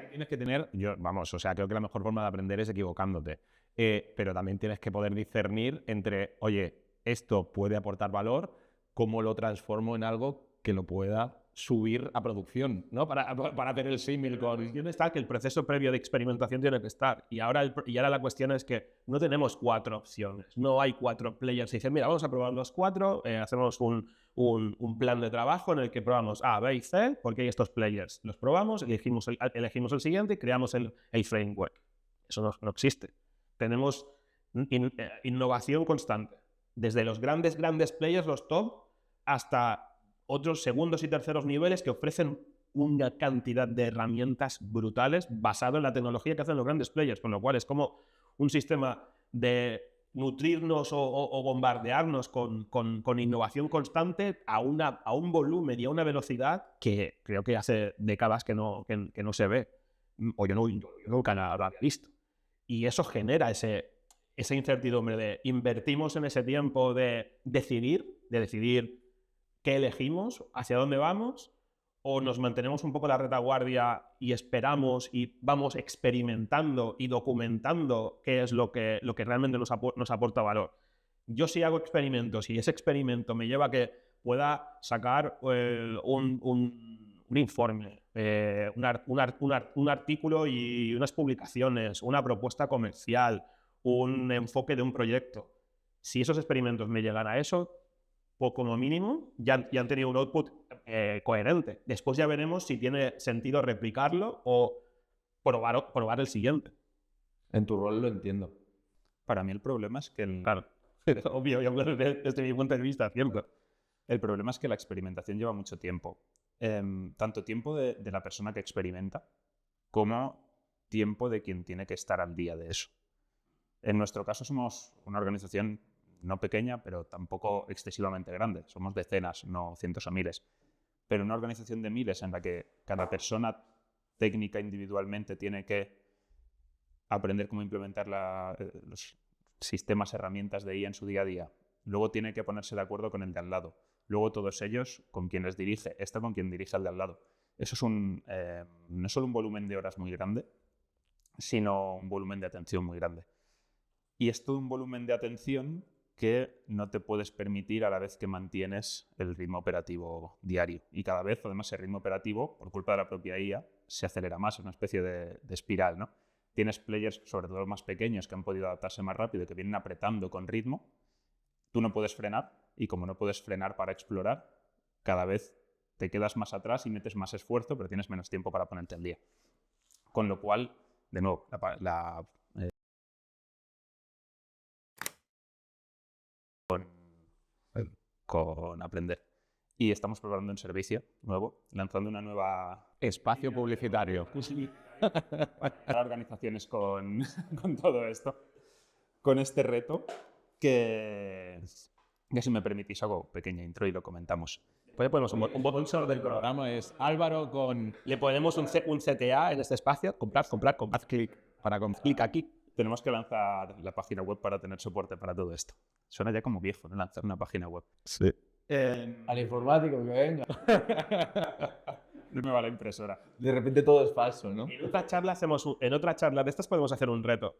tienes que tener, creo que la mejor forma de aprender es equivocándote. Pero también tienes que poder discernir entre, oye, esto puede aportar valor, cómo lo transformo en algo que lo pueda subir a producción, ¿no? Para hacer el símil con... La cuestión está que el proceso previo de experimentación tiene que estar. Y ahora la cuestión es que no tenemos 4 opciones. No hay 4 players. Y dicen, mira, vamos a probar los 4, hacemos un plan de trabajo en el que probamos A, B y C, porque hay estos players. Los probamos, elegimos el siguiente y creamos el framework. Eso no existe. Tenemos innovación constante. Desde los grandes players, los top, hasta otros segundos y terceros niveles que ofrecen una cantidad de herramientas brutales basado en la tecnología que hacen los grandes players, con lo cual es como un sistema de nutrirnos o bombardearnos con innovación constante a un volumen y a una velocidad que creo que hace décadas que no se ve, o yo nunca lo había visto. Y eso genera esa incertidumbre de invertimos en ese tiempo de decidir qué elegimos, hacia dónde vamos, o nos mantenemos un poco en la retaguardia y esperamos y vamos experimentando y documentando qué es lo que realmente nos aporta valor. Yo sí hago experimentos y ese experimento me lleva a que pueda sacar un informe, un artículo y unas publicaciones, una propuesta comercial, un enfoque de un proyecto. Si esos experimentos me llegan a eso, pues como mínimo ya han tenido un output coherente. Después ya veremos si tiene sentido replicarlo o probar el siguiente. En tu rol lo entiendo. Para mí el problema es que... Claro, obvio, yo hablo desde mi punto de vista, cierto. El problema es que la experimentación lleva mucho tiempo. Tanto tiempo de la persona que experimenta como tiempo de quien tiene que estar al día de eso. En nuestro caso somos una organización no pequeña, pero tampoco excesivamente grande. Somos decenas, no cientos o miles. Pero una organización de miles en la que cada persona técnica individualmente tiene que aprender cómo implementar los sistemas, herramientas de IA en su día a día. Luego tiene que ponerse de acuerdo con el de al lado. Luego todos ellos con quien les dirige, con quien dirige al de al lado. Eso es no es solo un volumen de horas muy grande, sino un volumen de atención muy grande. Y es todo un volumen de atención que no te puedes permitir a la vez que mantienes el ritmo operativo diario. Y cada vez, además, el ritmo operativo, por culpa de la propia IA, se acelera más, es una especie de espiral, ¿no? Tienes players, sobre todo los más pequeños, que han podido adaptarse más rápido y que vienen apretando con ritmo. Tú no puedes frenar, y como no puedes frenar para explorar, cada vez te quedas más atrás y metes más esfuerzo, pero tienes menos tiempo para ponerte al día. Con lo cual, de nuevo, con aprender. Y estamos preparando un servicio nuevo, lanzando una nueva Espacio publicitario. para organizaciones con todo esto, con este reto, que si me permitís hago pequeña intro y lo comentamos. Pues le ponemos un botón solo del El programa. programa es Álvaro con... Le ponemos un CTA en este espacio. Comprar, haz clic. Clic aquí. Tenemos que lanzar la página web para tener soporte para todo esto. Suena ya como viejo, ¿no? Lanzar una página web. Sí. Al informático que venga. No me va la impresora. De repente todo es falso, ¿no? En otra charla de estas podemos hacer un reto.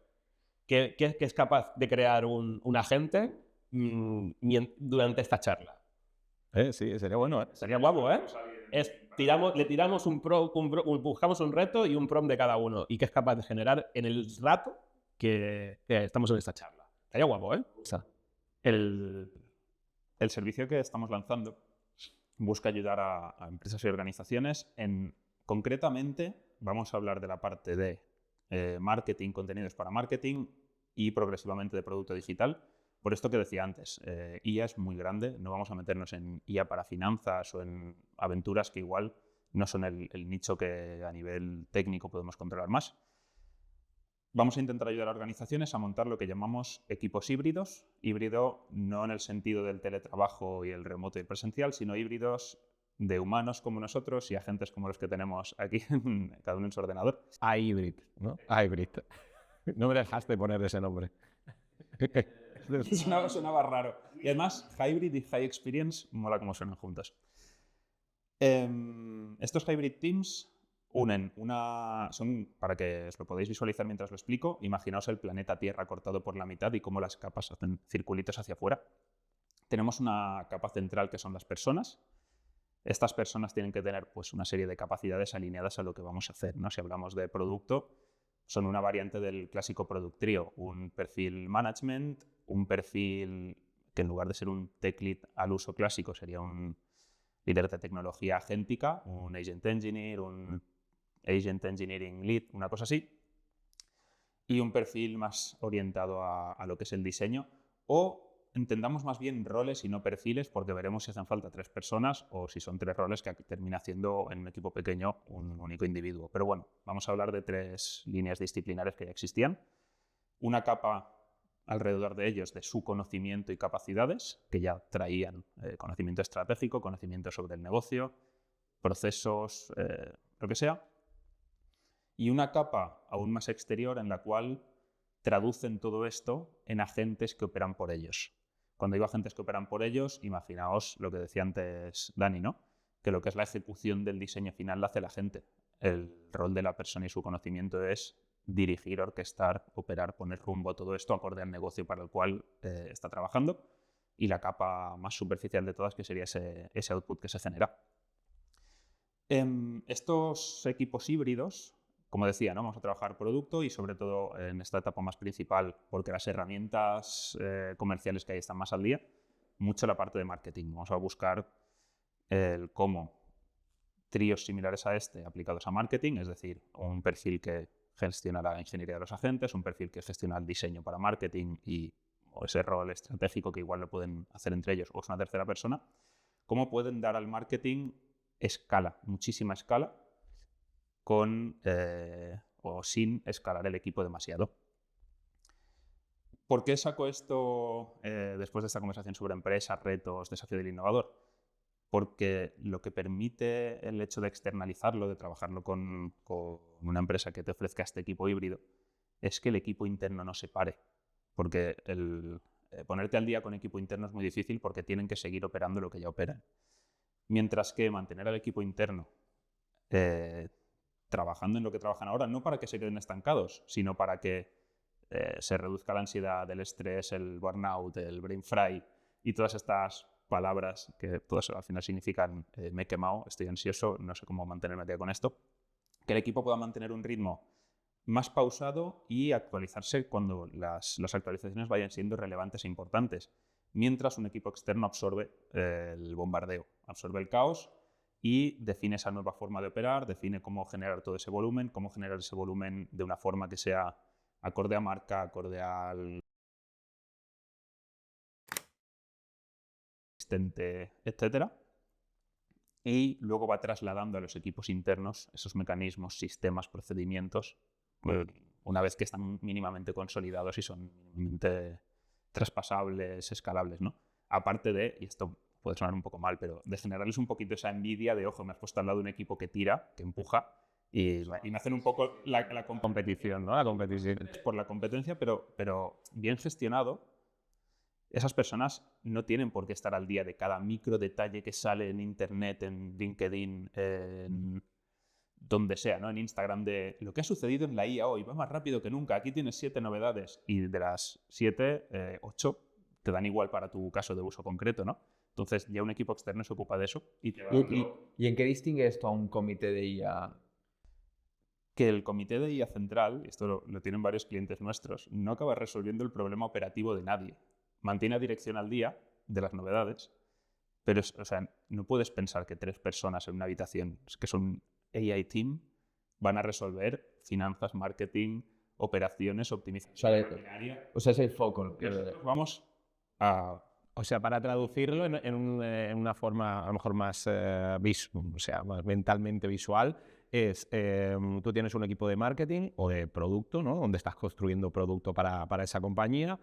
Que es capaz de crear un agente durante esta charla. Sí, sería bueno, ¿eh? Sería guapo, ¿eh? Le tiramos buscamos un reto y un prompt de cada uno. Y que es capaz de generar en el rato que estamos en esta charla. Sería guapo, ¿eh? El servicio que estamos lanzando busca ayudar a empresas y organizaciones concretamente, vamos a hablar de la parte de marketing, contenidos para marketing y progresivamente de producto digital. Por esto que decía antes, IA es muy grande, no vamos a meternos en IA para finanzas o en aventuras que igual no son el nicho que a nivel técnico podemos controlar más. Vamos a intentar ayudar a organizaciones a montar lo que llamamos equipos híbridos. Híbrido no en el sentido del teletrabajo y el remoto y el presencial, sino híbridos de humanos como nosotros y agentes como los que tenemos aquí, cada uno en su ordenador. Hybrid, ¿no? Hybrid. No me dejaste poner ese nombre. Sonaba raro. Y además, hybrid y high experience mola como suenan juntos. Estos hybrid teams son, para que os lo podáis visualizar mientras lo explico, imaginaos el planeta Tierra cortado por la mitad y cómo las capas hacen circulitos hacia afuera. Tenemos una capa central que son las personas. Estas personas tienen que tener pues, una serie de capacidades alineadas a lo que vamos a hacer, ¿no? Si hablamos de producto, son una variante del clásico product trio, un perfil management, un perfil que en lugar de ser un tech lead al uso clásico sería un líder de tecnología agéntica, un agent engineer, un agent engineering lead, una cosa así, y un perfil más orientado a lo que es el diseño, o entendamos más bien roles y no perfiles, porque veremos si hacen falta 3 personas o si son 3 roles que termina haciendo en un equipo pequeño un único individuo. Pero bueno, vamos a hablar de 3 líneas disciplinares que ya existían. Una capa alrededor de ellos de su conocimiento y capacidades, que ya traían conocimiento estratégico, conocimiento sobre el negocio, procesos, lo que sea. Y una capa aún más exterior en la cual traducen todo esto en agentes que operan por ellos. Cuando digo agentes que operan por ellos, imaginaos lo que decía antes Dani, ¿no? Que lo que es la ejecución del diseño final la hace la gente. El rol de la persona y su conocimiento es dirigir, orquestar, operar, poner rumbo a todo esto acorde al negocio para el cual está trabajando, y la capa más superficial de todas que sería ese output que se genera. Estos equipos híbridos, como decía, ¿no? Vamos a trabajar producto y sobre todo en esta etapa más principal, porque las herramientas comerciales que hay están más al día, mucho la parte de marketing. Vamos a buscar el cómo tríos similares a este aplicados a marketing, es decir, un perfil que gestiona la ingeniería de los agentes, un perfil que gestiona el diseño para marketing o ese rol estratégico que igual lo pueden hacer entre ellos o es una tercera persona, cómo pueden dar al marketing escala, muchísima escala, con o sin escalar el equipo demasiado. ¿Por qué saco esto después de esta conversación sobre empresas, retos, desafío del innovador? Porque lo que permite el hecho de externalizarlo, de trabajarlo con una empresa que te ofrezca este equipo híbrido, es que el equipo interno no se pare. Porque ponerte al día con equipo interno es muy difícil porque tienen que seguir operando lo que ya operan. Mientras que mantener al equipo interno trabajando en lo que trabajan ahora, no para que se queden estancados, sino para que se reduzca la ansiedad, el estrés, el burnout, el brain fry y todas estas palabras que todas al final significan me he quemado, estoy ansioso, no sé cómo mantenerme al día con esto, que el equipo pueda mantener un ritmo más pausado y actualizarse cuando las actualizaciones vayan siendo relevantes e importantes, mientras un equipo externo absorbe el bombardeo, absorbe el caos y define esa nueva forma de operar, define cómo generar todo ese volumen, cómo generar ese volumen de una forma que sea acorde a marca, acorde al asistente, etcétera. Y luego va trasladando a los equipos internos esos mecanismos, sistemas, procedimientos, una vez que están mínimamente consolidados y son mínimamente traspasables, escalables, ¿no? Aparte de, y esto puede sonar un poco mal, pero de generarles un poquito esa envidia de, ojo, me has puesto al lado de un equipo que tira, que empuja, y me hacen un poco la Competición, ¿no? La competición. por la competencia, pero bien gestionado. Esas personas no tienen por qué estar al día de cada micro detalle que sale en internet, en LinkedIn, en donde sea, ¿no? En Instagram, de lo que ha sucedido en la IA hoy, va más rápido que nunca, aquí tienes 7 novedades y de las 7, 8 te dan igual para tu caso de uso concreto, ¿no? Entonces ya un equipo externo se ocupa de eso y te va ¿Y en qué distingue esto a un comité de IA? que el comité de IA central, y esto lo tienen varios clientes nuestros, no acaba resolviendo el problema operativo de nadie. Mantiene a dirección al día de las novedades, pero o sea, no puedes pensar que 3 personas en una habitación, que son AI team, van a resolver finanzas, marketing, operaciones, optimización. O sea, es el foco. Vamos a... O sea, para traducirlo en una forma a lo mejor más, o sea, más mentalmente visual, es tú tienes un equipo de marketing o de producto, ¿no? Donde estás construyendo producto para esa compañía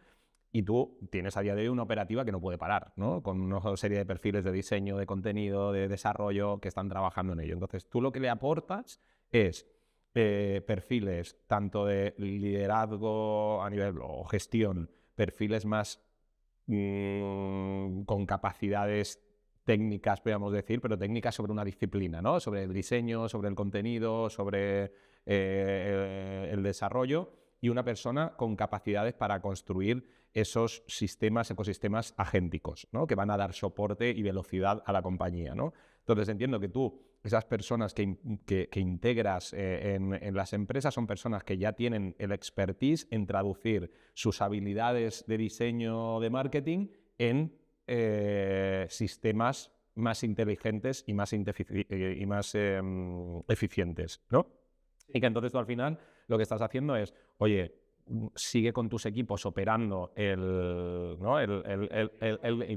y tú tienes a día de hoy una operativa que no puede parar, ¿no? Con una serie de perfiles de diseño, de contenido, de desarrollo que están trabajando en ello. Entonces, tú lo que le aportas es perfiles tanto de liderazgo a nivel o gestión, perfiles más con capacidades técnicas, podríamos decir, pero técnicas sobre una disciplina, ¿no? Sobre el diseño, sobre el contenido, sobre el desarrollo, y una persona con capacidades para construir esos sistemas, ecosistemas agénticos, ¿no? Que van a dar soporte y velocidad a la compañía, ¿no? Entonces entiendo que tú, esas personas que integras en las empresas son personas que ya tienen el expertise en traducir sus habilidades de diseño, de marketing, en sistemas más inteligentes y más eficientes, ¿no? Y que entonces tú al final lo que estás haciendo es, oye, sigue con tus equipos operando el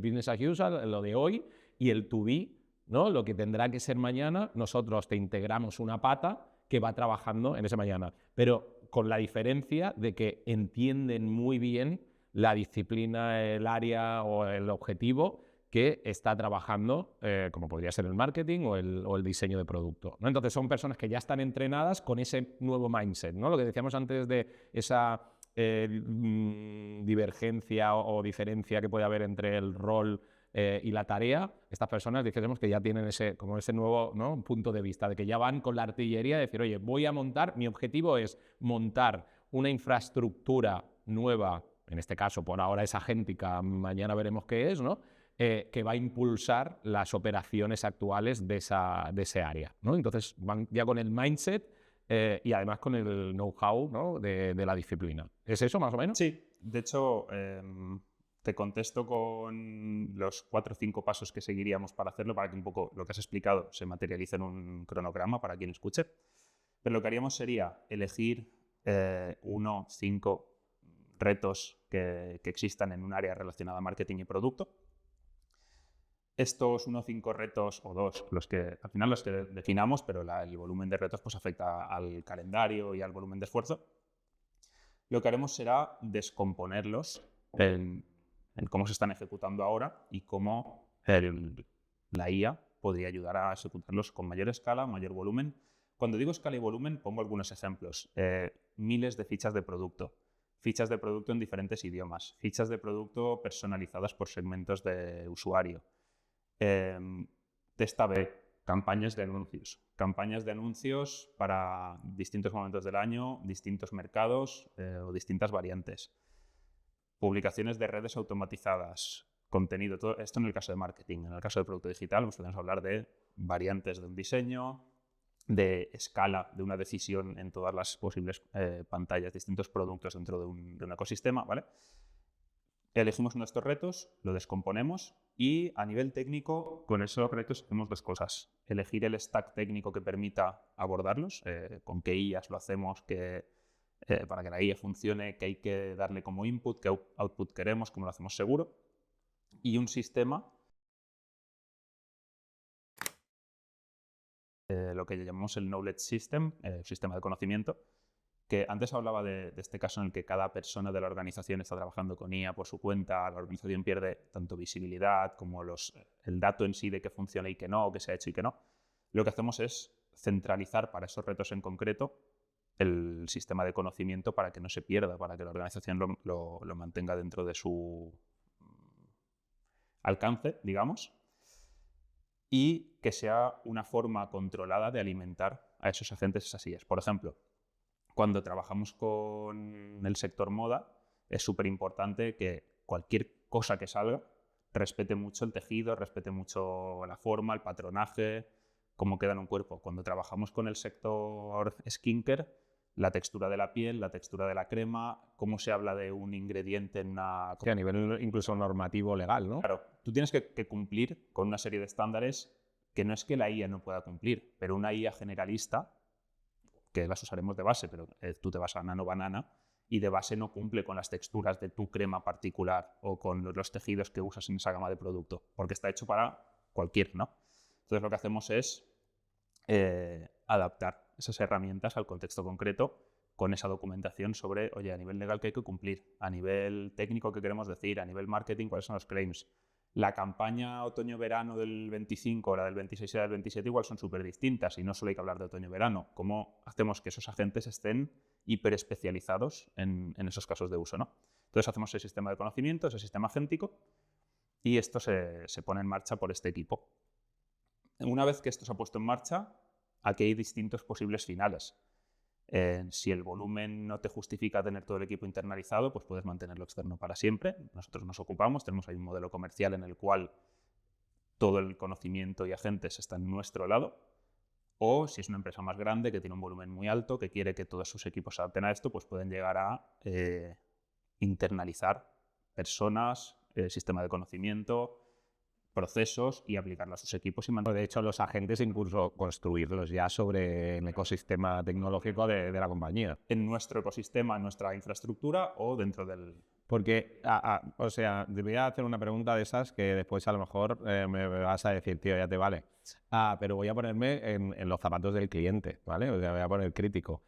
business as usual, lo de hoy, y el to be, ¿no? Lo que tendrá que ser mañana, nosotros te integramos una pata que va trabajando en ese mañana. Pero con la diferencia de que entienden muy bien la disciplina, el área o el objetivo que está trabajando, como podría ser el marketing o el diseño de producto, ¿no? Entonces son personas que ya están entrenadas con ese nuevo mindset, ¿no? Lo que decíamos antes de esa divergencia o diferencia que puede haber entre el rol y la tarea. Estas personas, dijésemos que ya tienen ese nuevo, ¿no? punto de vista, de que ya van con la artillería, de decir, oye, voy a montar, mi objetivo es montar una infraestructura nueva, en este caso por ahora es agéntica, mañana veremos qué es, ¿no? Que va a impulsar las operaciones actuales de ese área, ¿no? Entonces van ya con el mindset y además con el know-how, ¿no? de la disciplina. ¿Es eso más o menos? Sí, de hecho, te contesto con los 4 o 5 pasos que seguiríamos para hacerlo, para que un poco lo que has explicado se materialice en un cronograma para quien escuche. Pero lo que haríamos sería elegir 1, 5 retos que existan en un área relacionada a marketing y producto. Estos 1 o 5 retos, o 2, al final los que definamos, pero el volumen de retos pues afecta al calendario y al volumen de esfuerzo. Lo que haremos será descomponerlos en cómo se están ejecutando ahora y cómo la IA podría ayudar a ejecutarlos con mayor escala, mayor volumen. Cuando digo escala y volumen, pongo algunos ejemplos. Miles de fichas de producto en diferentes idiomas, fichas de producto personalizadas por segmentos de usuario, test A/B, campañas de anuncios. Campañas de anuncios para distintos momentos del año, distintos mercados o distintas variantes. Publicaciones de redes automatizadas, contenido, todo esto en el caso de marketing. En el caso de producto digital, pues podemos hablar de variantes de un diseño, de escala de una decisión en todas las posibles pantallas, distintos productos dentro de un ecosistema, ¿vale? Elegimos nuestros retos, lo descomponemos y a nivel técnico con esos retos hacemos dos cosas. Elegir el stack técnico que permita abordarlos, con qué IAs lo hacemos, para que la IA funcione, qué hay que darle como input, qué output queremos, cómo lo hacemos seguro. Y un sistema, lo que llamamos el Knowledge System, sistema de conocimiento, que antes hablaba de este caso en el que cada persona de la organización está trabajando con IA por su cuenta, la organización pierde tanto visibilidad como el dato en sí de que funciona y que no, o que se ha hecho y que no. Lo que hacemos es centralizar para esos retos en concreto el sistema de conocimiento para que no se pierda, para que la organización lo mantenga dentro de su alcance, digamos, y que sea una forma controlada de alimentar a esos agentes, esas IAs. Por ejemplo, cuando trabajamos con el sector moda, es súper importante que cualquier cosa que salga respete mucho el tejido, respete mucho la forma, el patronaje, cómo queda en un cuerpo. Cuando trabajamos con el sector skincare, la textura de la piel, la textura de la crema, cómo se habla de un ingrediente en una... Sí, a nivel incluso normativo legal, ¿no? Claro, tú tienes que cumplir con una serie de estándares que no es que la IA no pueda cumplir, pero una IA generalista, que las usaremos de base, pero tú te vas a Nano Banana y de base no cumple con las texturas de tu crema particular o con los tejidos que usas en esa gama de producto, porque está hecho para cualquier, ¿no? Entonces lo que hacemos es adaptar esas herramientas al contexto concreto con esa documentación sobre, oye, a nivel legal qué hay que cumplir, a nivel técnico qué queremos decir, a nivel marketing cuáles son los claims. La campaña otoño-verano del 25 o la del 26 y la del 27 igual son súper distintas y no solo hay que hablar de otoño-verano. ¿Cómo hacemos que esos agentes estén hiperespecializados en esos casos de uso, ¿no? Entonces hacemos ese sistema de conocimiento, ese sistema agéntico y esto se pone en marcha por este equipo. Una vez que esto se ha puesto en marcha, aquí hay distintos posibles finales. Si el volumen no te justifica tener todo el equipo internalizado, pues puedes mantenerlo externo para siempre. Nosotros nos ocupamos, tenemos ahí un modelo comercial en el cual todo el conocimiento y agentes están en nuestro lado. O si es una empresa más grande que tiene un volumen muy alto, que quiere que todos sus equipos se adapten a esto, pues pueden llegar a internalizar personas, sistema de conocimiento, procesos y aplicarlo a sus equipos y De hecho, los agentes incluso construirlos ya sobre el ecosistema tecnológico de la compañía. en nuestro ecosistema, en nuestra infraestructura o dentro del... Porque, o sea, te voy a hacer una pregunta de esas que después a lo mejor me vas a decir, tío, ya te vale. Pero voy a ponerme en los zapatos del cliente, ¿vale? O sea, voy a poner crítico.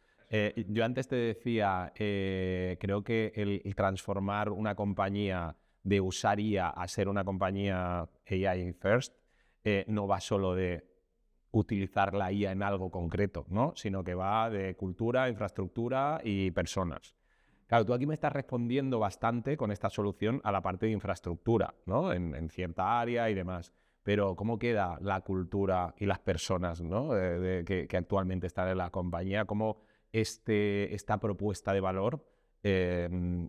Yo antes te decía, creo que el transformar una compañía de usar IA a ser una compañía AI first no va solo de utilizar la IA en algo concreto, ¿no? Sino que va de cultura, infraestructura y personas. Claro, tú aquí me estás respondiendo bastante con esta solución a la parte de infraestructura, ¿no? En cierta área y demás. Pero ¿cómo queda la cultura y las personas, ¿no? que actualmente están en la compañía? ¿Cómo esta propuesta de valor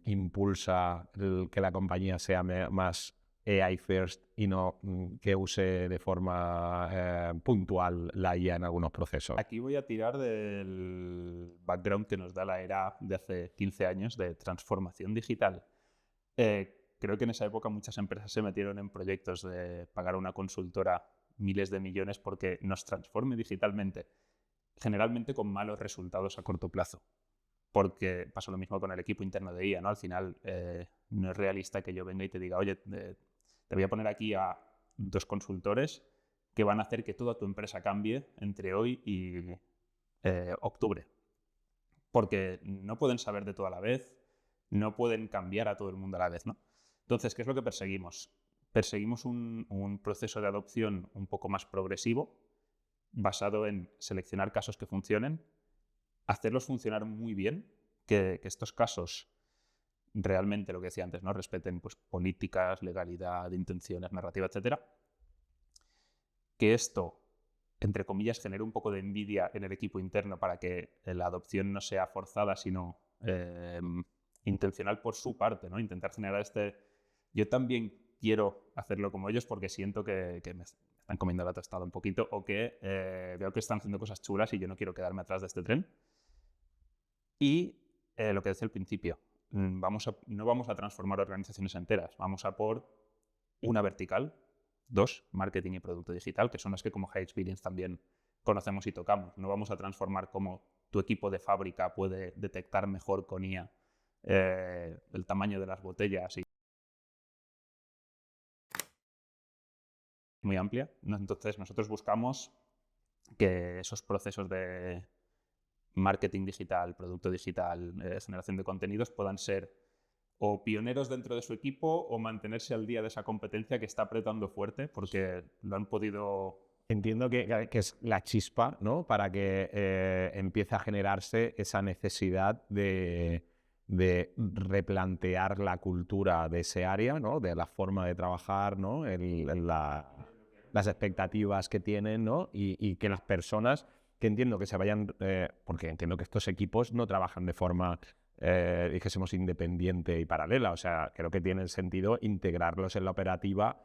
impulsa que la compañía sea más AI first y no que use de forma puntual la IA en algunos procesos? Aquí voy a tirar del background que nos da la era de hace 15 años de transformación digital. Creo que en esa época muchas empresas se metieron en proyectos de pagar a una consultora miles de millones porque nos transforme digitalmente, generalmente con malos resultados a corto plazo. Porque pasa lo mismo con el equipo interno de IA, ¿no? Al final no es realista que yo venga y te diga, oye, te voy a poner aquí a 2 consultores que van a hacer que toda tu empresa cambie entre hoy y octubre. Porque no pueden saber de todo a la vez, no pueden cambiar a todo el mundo a la vez, ¿no? Entonces, ¿qué es lo que perseguimos? Perseguimos un proceso de adopción un poco más progresivo, basado en seleccionar casos que funcionen, hacerlos funcionar muy bien, que estos casos realmente, lo que decía antes, ¿no? Respeten pues, políticas, legalidad, intenciones, narrativa, etcétera. Que esto entre comillas, genere un poco de envidia en el equipo interno para que la adopción no sea forzada, sino intencional por su parte, ¿no? Intentar generar yo también quiero hacerlo como ellos porque siento que me están comiendo la tostada un poquito o que veo que están haciendo cosas chulas y yo no quiero quedarme atrás de este tren. Y lo que decía al principio, no vamos a transformar organizaciones enteras, vamos a por una vertical, 2, marketing y producto digital, que son las que como High Experience también conocemos y tocamos. No vamos a transformar cómo tu equipo de fábrica puede detectar mejor con IA el tamaño de las botellas y muy amplia. Entonces nosotros buscamos que esos procesos de marketing digital, producto digital, generación de contenidos puedan ser o pioneros dentro de su equipo o mantenerse al día de esa competencia que está apretando fuerte porque lo han podido... Entiendo que es la chispa, ¿no? Para que empiece a generarse esa necesidad de replantear la cultura de ese área, ¿no? De la forma de trabajar, ¿no? Las expectativas que tienen, ¿no? Y que las personas, que entiendo que se vayan, porque entiendo que estos equipos no trabajan de forma, dijésemos, independiente y paralela. O sea, creo que tiene sentido integrarlos en la operativa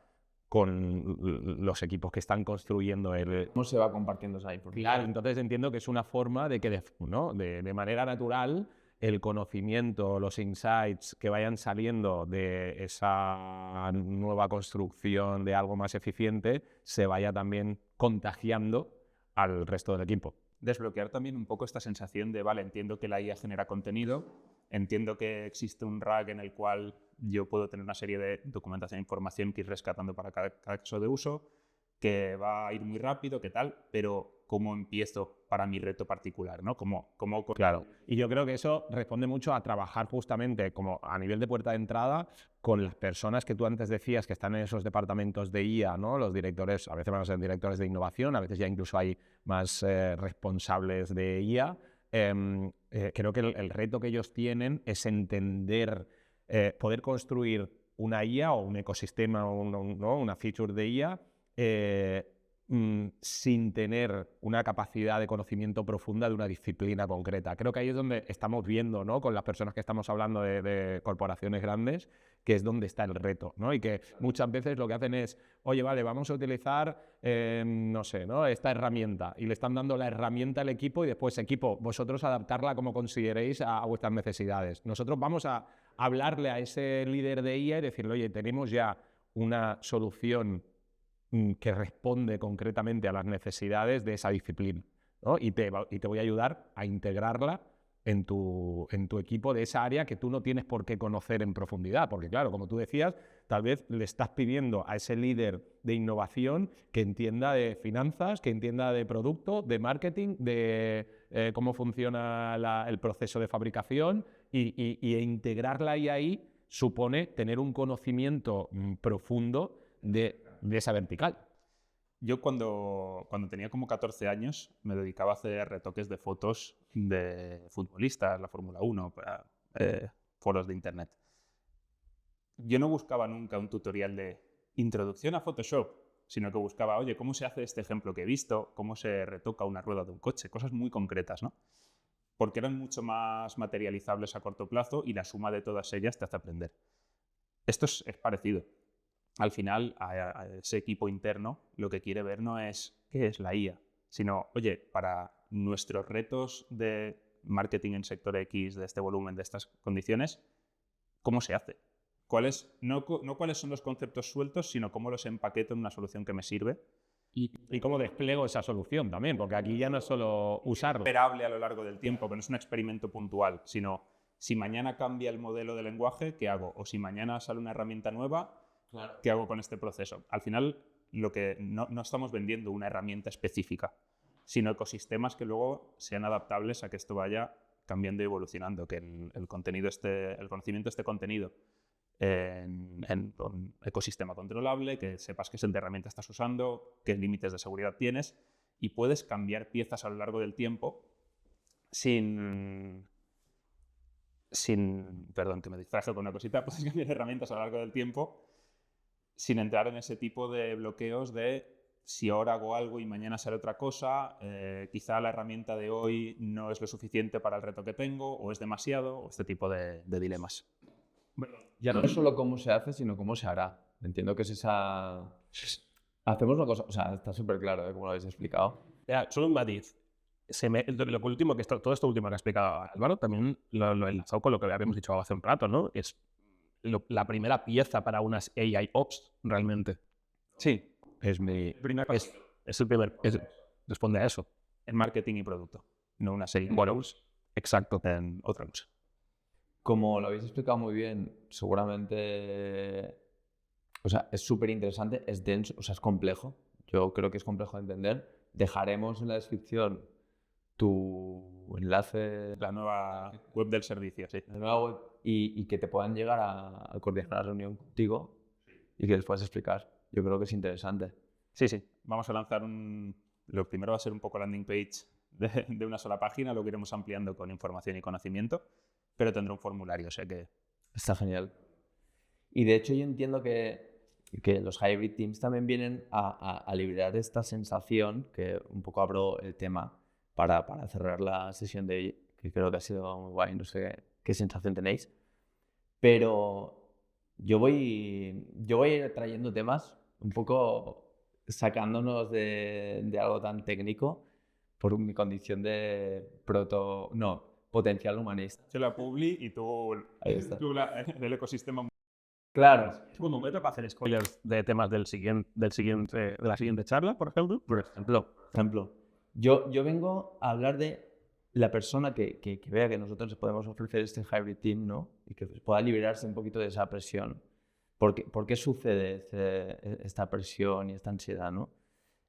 con los equipos que están construyendo ¿Cómo se va compartiendo esa información? Claro, entonces entiendo que es una forma de que ¿no? de manera natural el conocimiento, los insights que vayan saliendo de esa nueva construcción de algo más eficiente se vaya también contagiando al resto del equipo. Desbloquear también un poco esta sensación de, vale, entiendo que la IA genera contenido, entiendo que existe un RAG en el cual yo puedo tener una serie de documentación e información que ir rescatando para cada caso de uso, que va a ir muy rápido, qué tal, pero ¿cómo empiezo para mi reto particular, ¿no? Claro, y yo creo que eso responde mucho a trabajar justamente como a nivel de puerta de entrada con las personas que tú antes decías que están en esos departamentos de IA, ¿no? Los directores, a veces van a ser directores de innovación, a veces ya incluso hay más responsables de IA. Creo que el reto que ellos tienen es entender, poder construir una IA o un ecosistema o ¿no? una feature de IA sin tener una capacidad de conocimiento profunda de una disciplina concreta. Creo que ahí es donde estamos viendo, ¿no? Con las personas que estamos hablando de corporaciones grandes, que es donde está el reto, ¿no? Y que muchas veces lo que hacen es, oye, vale, vamos a utilizar, no sé, ¿no? Esta herramienta, y le están dando la herramienta al equipo y después, equipo, vosotros adaptarla como consideréis a vuestras necesidades. Nosotros vamos a hablarle a ese líder de IA y decirle, oye, tenemos ya una solución que responde concretamente a las necesidades de esa disciplina, ¿no? Y te voy a ayudar a integrarla en tu equipo de esa área que tú no tienes por qué conocer en profundidad, porque claro, como tú decías, tal vez le estás pidiendo a ese líder de innovación que entienda de finanzas, que entienda de producto, de marketing, de cómo funciona el proceso de fabricación y integrarla ahí supone tener un conocimiento profundo de esa vertical. Yo cuando tenía como 14 años me dedicaba a hacer retoques de fotos de futbolistas, la Fórmula 1, para foros de internet. Yo no buscaba nunca un tutorial de introducción a Photoshop, sino que buscaba, oye, ¿cómo se hace este ejemplo que he visto? ¿Cómo se retoca una rueda de un coche? Cosas muy concretas, ¿no? Porque eran mucho más materializables a corto plazo y la suma de todas ellas te hace aprender. Esto es parecido. Al final, a ese equipo interno lo que quiere ver no es qué es la IA, sino, oye, para nuestros retos de marketing en sector X, de este volumen, de estas condiciones, ¿cómo se hace? No cuáles son los conceptos sueltos, sino cómo los empaqueto en una solución que me sirve. Y cómo despliego esa solución también, porque aquí ya no es solo usarlo. Esperable a lo largo del tiempo, que no es un experimento puntual, sino si mañana cambia el modelo de lenguaje, ¿qué hago? O si mañana sale una herramienta nueva, claro, ¿qué hago con este proceso? Al final, lo que no estamos vendiendo una herramienta específica, sino ecosistemas que luego sean adaptables a que esto vaya cambiando y evolucionando, que el conocimiento esté contenido en un ecosistema controlable, que sepas qué herramienta estás usando, qué límites de seguridad tienes y puedes cambiar piezas a lo largo del tiempo perdón, que me distraje con una cosita, puedes cambiar herramientas a lo largo del tiempo sin entrar en ese tipo de bloqueos de si ahora hago algo y mañana sale otra cosa, quizá la herramienta de hoy no es lo suficiente para el reto que tengo, o es demasiado, o este tipo de dilemas. Ya no es solo cómo se hace, sino cómo se hará. Entiendo que es esa... Hacemos una cosa, o sea, está súper claro, como lo habéis explicado. Solo un matiz. Lo último todo esto último que ha explicado Álvaro también lo he enlazado con lo que habíamos dicho hace un rato, ¿no? Es la primera pieza para unas AI Ops, realmente. Sí, Es el primer... responde a eso. en marketing y producto, no una serie de Bueno, goals exacto. en otra cosa. Como lo habéis explicado muy bien, seguramente... O sea, es súper interesante, es denso, o sea, es complejo. Yo creo que es complejo de entender. Dejaremos en la descripción tu enlace, La nueva web del servicio, sí. la nueva web, y que te puedan llegar a coordinar la reunión contigo y que les puedas explicar. Yo creo que es interesante. Sí, sí. Vamos a lanzar Lo primero va a ser un poco landing page de una sola página, luego iremos ampliando con información y conocimiento, pero tendrá un formulario, o sea que... Está genial. Y de hecho yo entiendo que los hybrid teams también vienen a liberar esta sensación, que un poco abro el tema para cerrar la sesión de hoy, que creo que ha sido muy guay, no sé qué sensación tenéis, pero yo voy a ir trayendo temas un poco sacándonos de algo tan técnico por mi condición de potencial humanista. Yo la publi y tú Ahí está. el ecosistema. Claro. Es un momento para hacer spoilers de temas de la siguiente charla, por ejemplo. Por ejemplo, yo vengo a hablar de la persona que vea que nosotros podemos ofrecer este hybrid team, ¿no? Y que pueda liberarse un poquito de esa presión. ¿Por qué sucede esta presión y esta ansiedad, ¿no?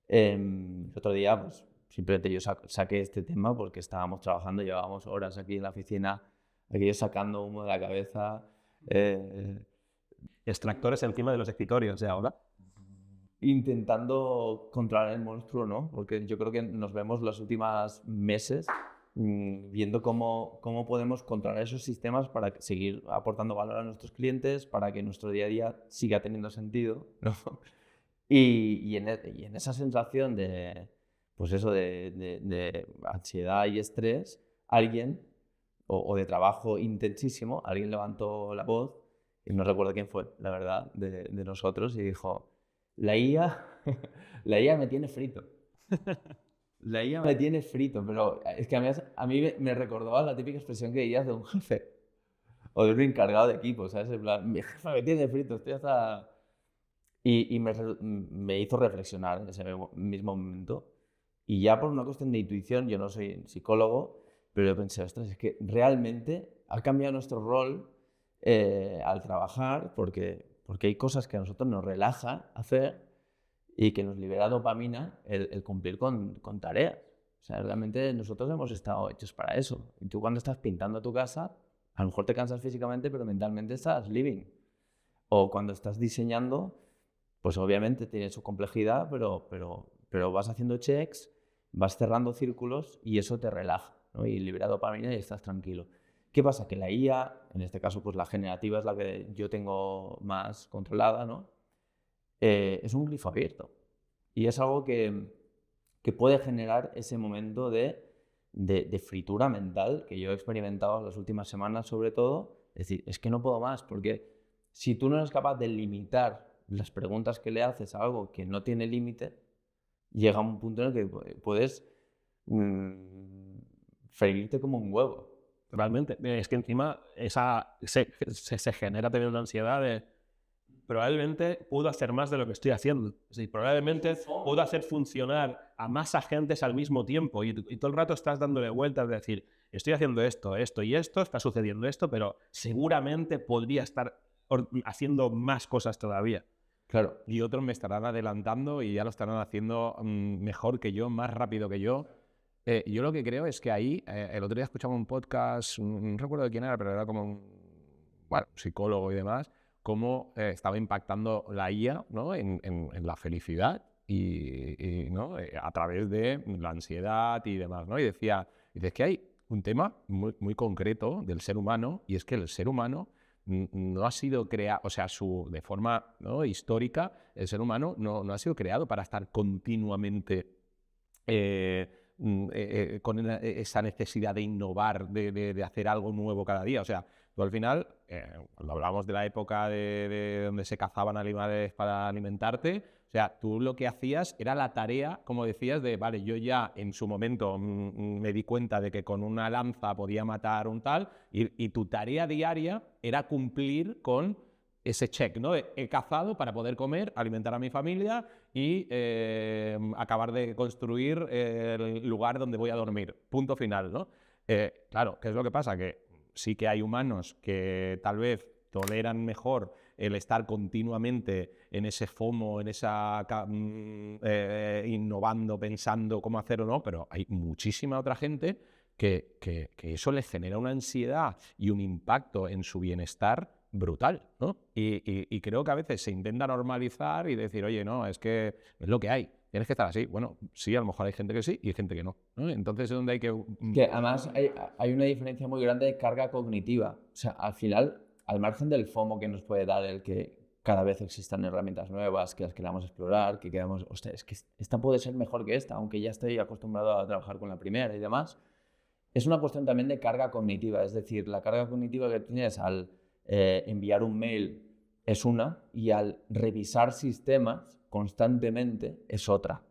El otro día, pues, simplemente yo saqué este tema porque estábamos trabajando, llevábamos horas aquí en la oficina, aquello sacando humo de la cabeza. Extractores encima de los escritorios de ahora. Intentando controlar el monstruo, ¿no? Porque yo creo que nos vemos los últimos meses viendo cómo podemos controlar esos sistemas para seguir aportando valor a nuestros clientes, para que nuestro día a día siga teniendo sentido, ¿no? Y en esa sensación de, pues eso, de ansiedad y estrés, alguien, o de trabajo intensísimo, alguien levantó la voz, y no recuerdo quién fue, la verdad, de nosotros, y dijo: la IA me tiene frito. La IA me tiene frito, pero es que a mí me recordó a la típica expresión que dirías de un jefe o de un encargado de equipo, ¿sabes? En plan, mi jefe me tiene frito, estoy hasta... Y me hizo reflexionar en ese mismo momento. Y ya por una cuestión de intuición, yo no soy psicólogo, pero yo pensé, ostras, es que realmente ha cambiado nuestro rol al trabajar porque hay cosas que a nosotros nos relaja hacer y que nos libera dopamina el cumplir con tareas. O sea, realmente nosotros hemos estado hechos para eso. Y tú cuando estás pintando tu casa, a lo mejor te cansas físicamente, pero mentalmente estás living. O cuando estás diseñando, pues obviamente tiene su complejidad, pero vas haciendo checks, vas cerrando círculos y eso te relaja, ¿no? Y libera dopamina y estás tranquilo. ¿Qué pasa? Que la IA, en este caso pues la generativa es la que yo tengo más controlada, ¿no? Es un grifo abierto y es algo que puede generar ese momento de fritura mental que yo he experimentado las últimas semanas sobre todo. Es decir, es que no puedo más, porque si tú no eres capaz de limitar las preguntas que le haces a algo que no tiene límite, llega un punto en el que puedes freírte como un huevo. Realmente. Es que encima se genera también una ansiedad de probablemente puedo hacer más de lo que estoy haciendo. Es decir, probablemente puedo hacer funcionar a más agentes al mismo tiempo y todo el rato estás dándole vueltas de decir, estoy haciendo esto, esto y esto, está sucediendo esto, pero seguramente podría estar haciendo más cosas todavía. Claro. Y otros me estarán adelantando y ya lo estarán haciendo mejor que yo, más rápido que yo. Yo lo que creo es que ahí, el otro día escuchaba un podcast, no recuerdo de quién era, pero era como un psicólogo y demás, cómo estaba impactando la IA, ¿no? en la felicidad y ¿no? A través de la ansiedad y demás, ¿no? Y dice que hay un tema muy, muy concreto del ser humano, y es que el ser humano no ha sido creado, o sea, de forma, ¿no?, histórica, el ser humano no ha sido creado para estar continuamente con esa necesidad de innovar, de hacer algo nuevo cada día. O sea, tú al final, cuando hablamos de la época de donde se cazaban animales para alimentarte, o sea, tú lo que hacías era la tarea, como decías, de, vale, yo ya en su momento me di cuenta de que con una lanza podía matar un tal, y tu tarea diaria era cumplir con ese check, ¿no? He cazado para poder comer, alimentar a mi familia y acabar de construir el lugar donde voy a dormir. Punto final, ¿no? Claro, ¿qué es lo que pasa? Que sí que hay humanos que tal vez toleran mejor el estar continuamente en ese FOMO, en esa innovando, pensando cómo hacer o no, pero hay muchísima otra gente que eso les genera una ansiedad y un impacto en su bienestar brutal, ¿no? Y creo que a veces se intenta normalizar y decir, oye, no, es que es lo que hay, tienes que estar así. Bueno, sí, a lo mejor hay gente que sí y hay gente que no, ¿no? Entonces es donde hay que... Que además hay una diferencia muy grande de carga cognitiva. O sea, al final, al margen del FOMO que nos puede dar el que cada vez existan herramientas nuevas, que las queramos explorar, que queramos, hostia, es que esta puede ser mejor que esta, aunque ya estoy acostumbrado a trabajar con la primera y demás, es una cuestión también de carga cognitiva. Es decir, la carga cognitiva que tienes al enviar un mail es una, y al revisar sistemas constantemente es otra,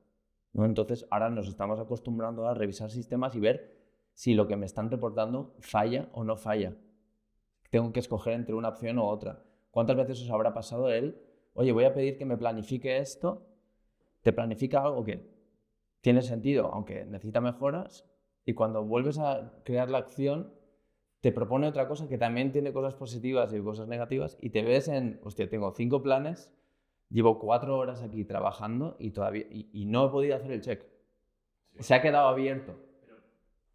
¿no? Entonces ahora nos estamos acostumbrando a revisar sistemas y ver si lo que me están reportando falla o no falla. Tengo que escoger entre una opción u otra. ¿Cuántas veces os habrá pasado oye, voy a pedir que me planifique esto? ¿Te planifica algo que tiene sentido, aunque necesita mejoras? Y cuando vuelves a crear la acción, te propone otra cosa que también tiene cosas positivas y cosas negativas, y te ves hostia, tengo 5 planes, llevo 4 horas aquí trabajando y todavía y no he podido hacer el check. Se ha quedado abierto.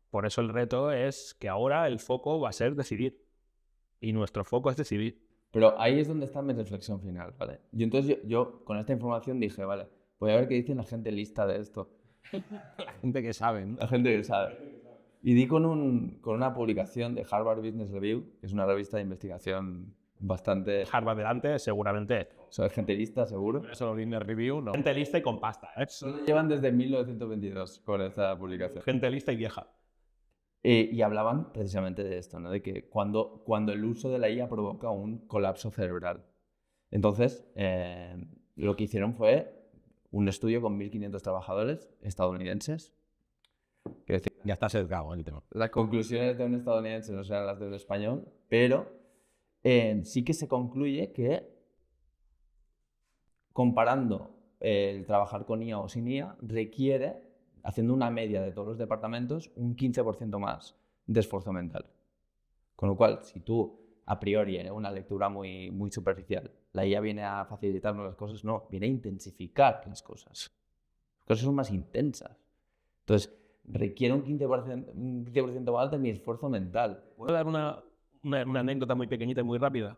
Por eso el reto es que ahora el foco va a ser decidir. Y nuestro foco es decidir. Pero ahí es donde está mi reflexión final, ¿vale? Y entonces yo con esta información dije, vale, voy a ver qué dicen la gente lista de esto. La gente que sabe, ¿no? La gente que sabe. Y di con una publicación de Harvard Business Review, que es una revista de investigación bastante... Harvard delante, seguramente. Soy gente lista, seguro. Solo Business Review, no. Gente lista y con pasta, ¿eh? Solo llevan desde 1922 con esta publicación. Gente lista y vieja. Y hablaban precisamente de esto, ¿no? De que cuando el uso de la IA provoca un colapso cerebral. Entonces, lo que hicieron fue un estudio con 1.500 trabajadores estadounidenses. Quiero decir, Ya está sesgado el tema. las conclusiones de un estadounidense no serán las de un español, pero sí que se concluye que comparando el trabajar con IA o sin IA requiere, haciendo una media de todos los departamentos, un 15% más de esfuerzo mental. Con lo cual, si tú a priori, en una lectura muy, muy superficial, la IA viene a facilitarnos las cosas, no, viene a intensificar las cosas. Las cosas son más intensas. Entonces, requiere un 15% más de mi esfuerzo mental. ¿Puedo dar una anécdota muy pequeñita y muy rápida?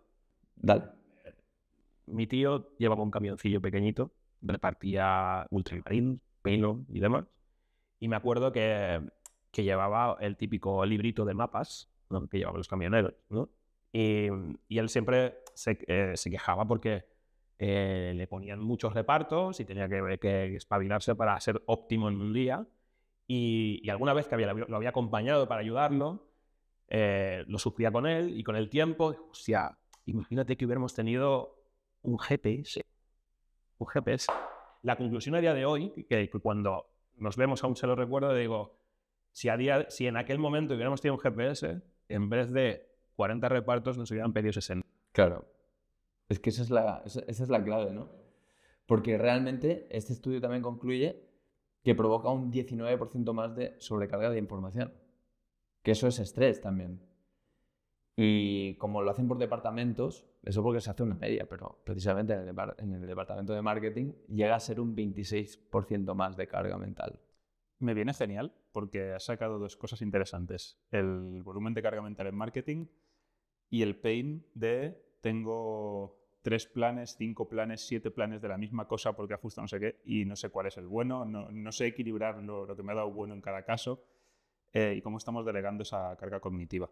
Dale. Mi tío llevaba un camioncillo pequeñito, repartía ultramarín, pelo y demás. Y me acuerdo que llevaba el típico librito de mapas, ¿no?, que llevaban los camioneros, ¿no? Y él siempre se quejaba porque le ponían muchos repartos y tenía que espabilarse para ser óptimo en un día. Y alguna vez que lo había acompañado para ayudarlo, lo sufría con él, y con el tiempo, o sea, imagínate que hubiéramos tenido un GPS. Un GPS. La conclusión a día de hoy, que cuando nos vemos aún se lo recuerdo, digo, si en aquel momento hubiéramos tenido un GPS, en vez de 40 repartos nos hubieran pedido 60. Claro. Es que esa es la clave, ¿no? Porque realmente este estudio también concluye que provoca un 19% más de sobrecarga de información. Que eso es estrés también. Y como lo hacen por departamentos, eso porque se hace una media, pero precisamente en el departamento de marketing llega a ser un 26% más de carga mental. Me viene genial porque has sacado dos cosas interesantes. El volumen de carga mental en marketing y el pain de tengo 3 planes, 5 planes, 7 planes de la misma cosa porque ajusta no sé qué y no sé cuál es el bueno, no sé equilibrar lo que me ha dado bueno en cada caso y cómo estamos delegando esa carga cognitiva.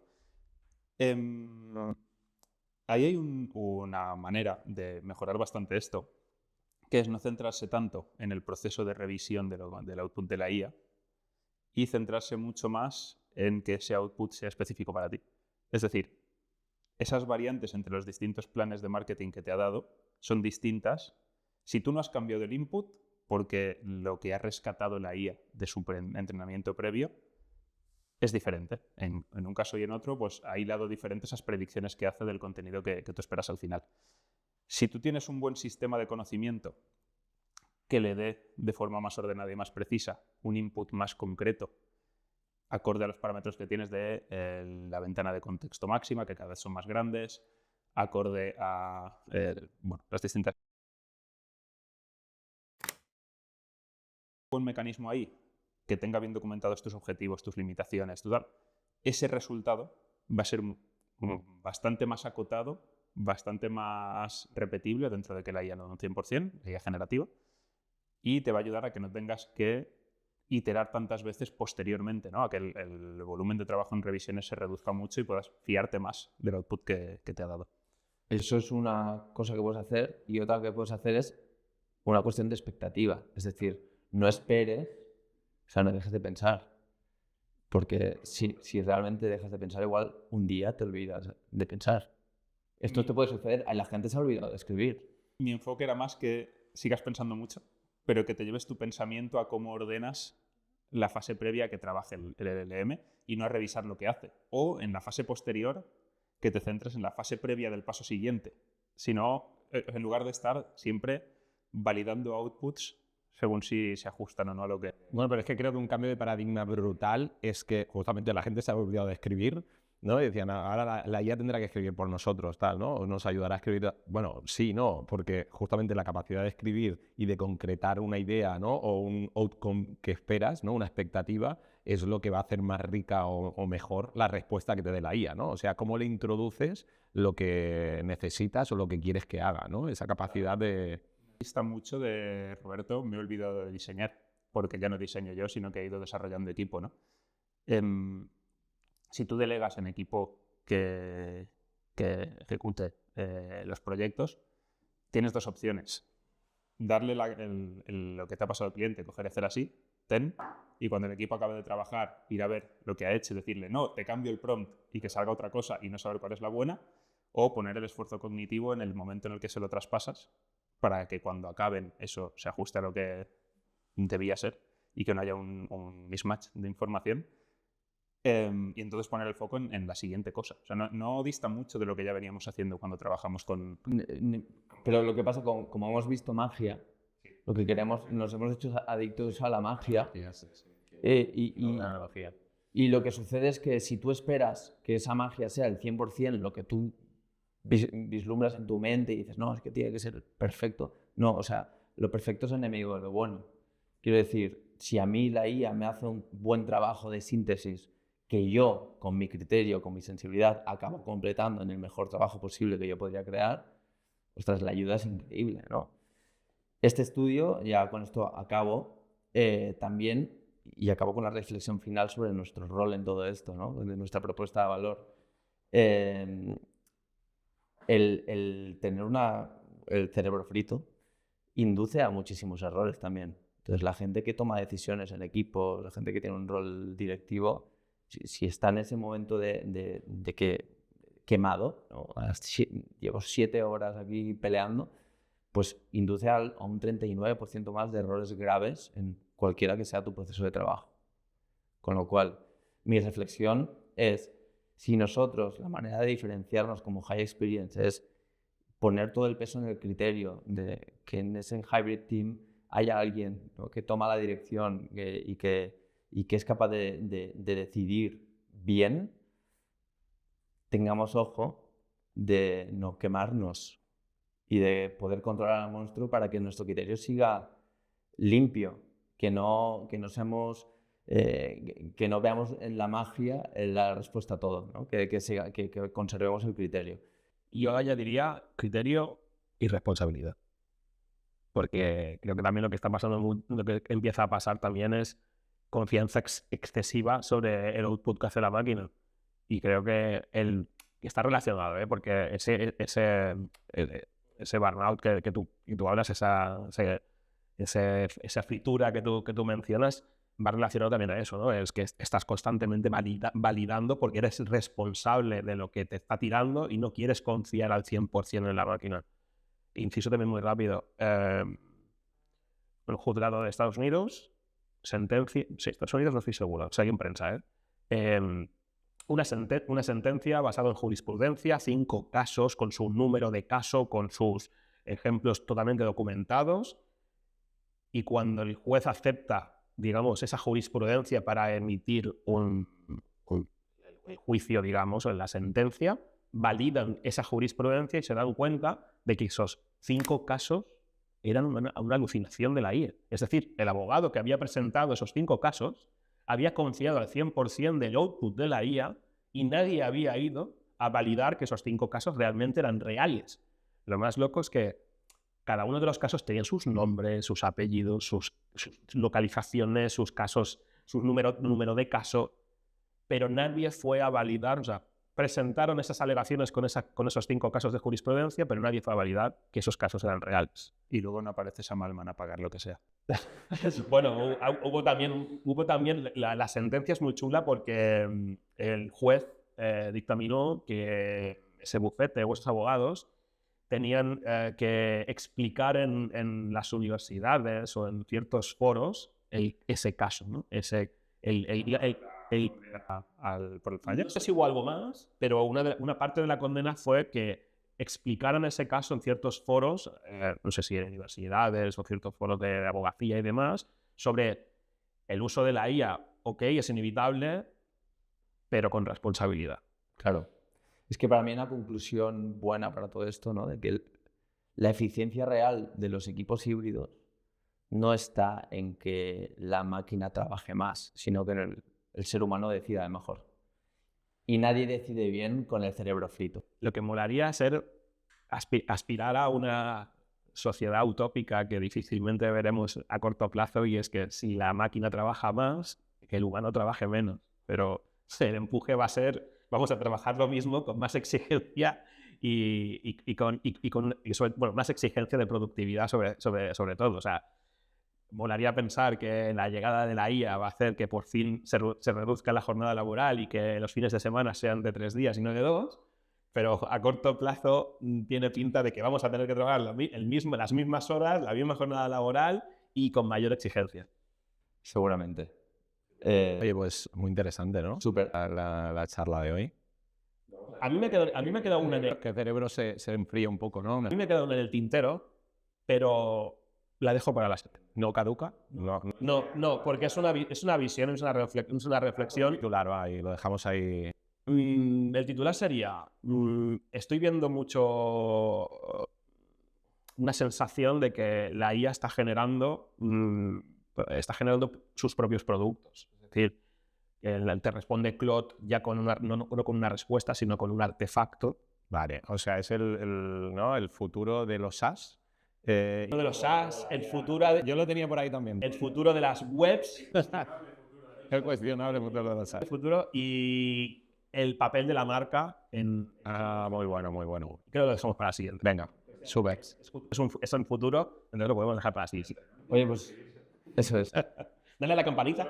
Ahí hay una manera de mejorar bastante esto, que es no centrarse tanto en el proceso de revisión del output de la IA y centrarse mucho más en que ese output sea específico para ti. Es decir, esas variantes entre los distintos planes de marketing que te ha dado son distintas si tú no has cambiado el input porque lo que ha rescatado la IA de su entrenamiento previo es diferente. En un caso y en otro, pues ha hilado diferentes esas predicciones que hace del contenido que tú esperas al final. Si tú tienes un buen sistema de conocimiento que le dé de forma más ordenada y más precisa un input más concreto, acorde a los parámetros que tienes de la ventana de contexto máxima, que cada vez son más grandes, acorde a las distintas... Un mecanismo ahí que tenga bien documentados tus objetivos, tus limitaciones, ese resultado va a ser bastante más acotado, bastante más repetible dentro de que la IA no es un 100%, la IA generativa, y te va a ayudar a que no tengas que iterar tantas veces posteriormente, ¿no? A que el volumen de trabajo en revisiones se reduzca mucho y puedas fiarte más del output que te ha dado. Eso es una cosa que puedes hacer, y otra que puedes hacer es una cuestión de expectativa. Es decir, no esperes, o sea, no dejes de pensar. Porque si realmente dejas de pensar, igual un día te olvidas de pensar. Esto te puede suceder, la gente se ha olvidado de escribir. Mi enfoque era más que sigas pensando mucho, pero que te lleves tu pensamiento a cómo ordenas la fase previa a que trabaje el LLM y no a revisar lo que hace. O en la fase posterior, que te centres en la fase previa del paso siguiente. Sino, en lugar de estar siempre validando outputs según si se ajustan o no a lo que... Bueno, pero es que creo que un cambio de paradigma brutal es que justamente la gente se ha olvidado de escribir, ¿no? Y decían, ahora la IA tendrá que escribir por nosotros, tal, ¿no? O nos ayudará a escribir. Bueno, sí, no, porque justamente la capacidad de escribir y de concretar una idea, ¿no? O un outcome que esperas, ¿no? Una expectativa, es lo que va a hacer más rica o mejor la respuesta que te dé la IA, ¿no? O sea, cómo le introduces lo que necesitas o lo que quieres que haga, ¿no? Esa capacidad de... Dista mucho de Roberto, me he olvidado de diseñar, porque ya no diseño yo, sino que he ido desarrollando equipo, ¿no? Si tú delegas en equipo que ejecute los proyectos, tienes dos opciones. Darle lo que te ha pasado al cliente, coger y hacer así, y cuando el equipo acabe de trabajar, ir a ver lo que ha hecho y decirle, no, te cambio el prompt y que salga otra cosa y no saber cuál es la buena, o poner el esfuerzo cognitivo en el momento en el que se lo traspasas para que cuando acaben eso se ajuste a lo que debía ser y que no haya un mismatch de información. Y entonces poner el foco en la siguiente cosa. O sea, no dista mucho de lo que ya veníamos haciendo cuando trabajamos con... Pero lo que pasa, como hemos visto magia, lo que queremos, nos hemos hecho adictos a la magia. Y lo que sucede es que si tú esperas que esa magia sea el 100% lo que tú vislumbras en tu mente y dices, no, es que tiene que ser perfecto. No, o sea, lo perfecto es enemigo de lo bueno. Quiero decir, si a mí la IA me hace un buen trabajo de síntesis que yo, con mi criterio, con mi sensibilidad, acabo completando en el mejor trabajo posible que yo podría crear, ostras, la ayuda es increíble, ¿no? Este estudio, ya con esto acabo, también, y acabo con la reflexión final sobre nuestro rol en todo esto, ¿no? De nuestra propuesta de valor. El tener el cerebro frito induce a muchísimos errores también. Entonces, la gente que toma decisiones en equipos, la gente que tiene un rol directivo, si está en ese momento de que quemado, ¿no? Llevo 7 horas aquí peleando, pues induce a un 39% más de errores graves en cualquiera que sea tu proceso de trabajo. Con lo cual, mi reflexión es, si nosotros, la manera de diferenciarnos como High Experience es poner todo el peso en el criterio de que en ese hybrid team haya alguien, ¿no?, que toma la dirección y que es capaz de decidir bien, tengamos ojo de no quemarnos y de poder controlar al monstruo para que nuestro criterio siga limpio, que no seamos... que no veamos en la magia la respuesta a todo, ¿no? Que conservemos el criterio. Yo añadiría criterio y responsabilidad. Porque creo que también lo que está pasando, lo que empieza a pasar también es confianza excesiva sobre el output que hace la máquina. Y creo que está relacionado, porque ese burnout que tú hablas, esa fritura que tú mencionas, va relacionado también a eso, ¿no? Es que estás constantemente validando porque eres responsable de lo que te está tirando y no quieres confiar al 100% en la máquina. Inciso también muy rápido. El juzgado de Estados Unidos, sentencia... Sí, Estados Unidos no estoy seguro, o sea, hay en prensa, una sentencia basada en jurisprudencia, 5 casos, con su número de caso, con sus ejemplos totalmente documentados, y cuando el juez acepta, digamos, esa jurisprudencia para emitir un juicio, digamos, en la sentencia, validan esa jurisprudencia y se dan cuenta de que esos 5 casos eran una alucinación de la IA. Es decir, el abogado que había presentado esos 5 casos había confiado al 100% del output de la IA y nadie había ido a validar que esos 5 casos realmente eran reales. Lo más loco es que cada uno de los casos tenían sus nombres, sus apellidos, sus localizaciones, sus casos, su número de caso, pero nadie fue a validar, o sea, presentaron esas alegaciones con esos 5 casos de jurisprudencia, pero nadie fue a validar que esos casos eran reales. Y luego no aparece Sam Altman a pagar lo que sea. Bueno, hubo también la sentencia es muy chula porque el juez dictaminó que ese bufete o esos abogados tenían que explicar en las universidades o en ciertos foros ese caso, ¿no? Por el fallo. No sé si hubo algo más, pero una parte de la condena fue que explicaran ese caso en ciertos foros, no sé si en universidades o ciertos foros de abogacía y demás, sobre el uso de la IA, ok, es inevitable, pero con responsabilidad. Claro. Es que para mí hay una conclusión buena para todo esto, ¿no? De que la eficiencia real de los equipos híbridos no está en que la máquina trabaje más, sino que el ser humano decida mejor. Y nadie decide bien con el cerebro frito. Lo que molaría es aspirar a una sociedad utópica que difícilmente veremos a corto plazo, y es que si la máquina trabaja más, que el humano trabaje menos. Pero el empuje va a ser, vamos a trabajar lo mismo con más exigencia y con más exigencia de productividad sobre todo. O sea, molaría pensar que la llegada de la IA va a hacer que por fin se reduzca la jornada laboral y que los fines de semana sean de 3 días y no de 2, pero a corto plazo tiene pinta de que vamos a tener que trabajar las mismas horas, la misma jornada laboral y con mayor exigencia. Seguramente. Oye, pues muy interesante, ¿no? Súper. La charla de hoy. A mí me queda una Que el cerebro se enfría un poco, ¿no? A mí me queda una en el tintero, pero la dejo para la siguiente. ¿No caduca? No, porque es una visión, es una reflexión. Titular, va, y lo dejamos ahí. El titular sería: estoy viendo mucho una sensación de que la IA está generando sus propios productos. Es decir, te responde Claude ya no con una respuesta, sino con un artefacto. Vale, o sea, es el futuro de los SaaS. De los SaaS, el futuro Yo lo tenía por ahí también. el futuro de las webs, El cuestionable futuro de los SaaS. el futuro y el papel de la marca en... Muy bueno, muy bueno. Creo que lo dejamos para la siguiente. Venga, sube. Es un futuro, entonces lo podemos dejar para la siguiente. Oye, pues eso es. Dale a la campanita.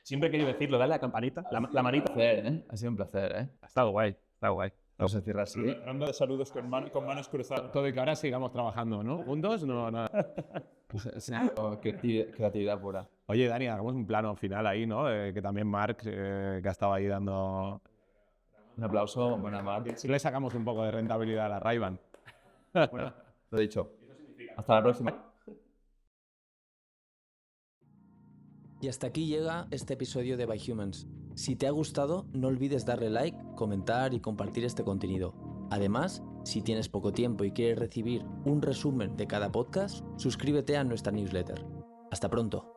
Siempre he querido decirlo, dale a la campanita, la manita. Un placer, ¿eh? Ha sido un placer, ¿eh? Ha estado guay, está guay. Vamos a cerrar así. Ronda de saludos con manos cruzadas. Todo y que ahora sigamos trabajando, ¿no? ¿Juntos? No, nada. Creatividad pura. Oye, Dani, hagamos un plano final ahí, ¿no? Que también Marc, que ha estado ahí dando... Un aplauso, buena Marc. Si le sacamos un poco de rentabilidad a la Ray-Ban. Bueno, lo dicho. Hasta la próxima. Y hasta aquí llega este episodio de By Humans. Si te ha gustado, no olvides darle like, comentar y compartir este contenido. Además, si tienes poco tiempo y quieres recibir un resumen de cada podcast, suscríbete a nuestra newsletter. Hasta pronto.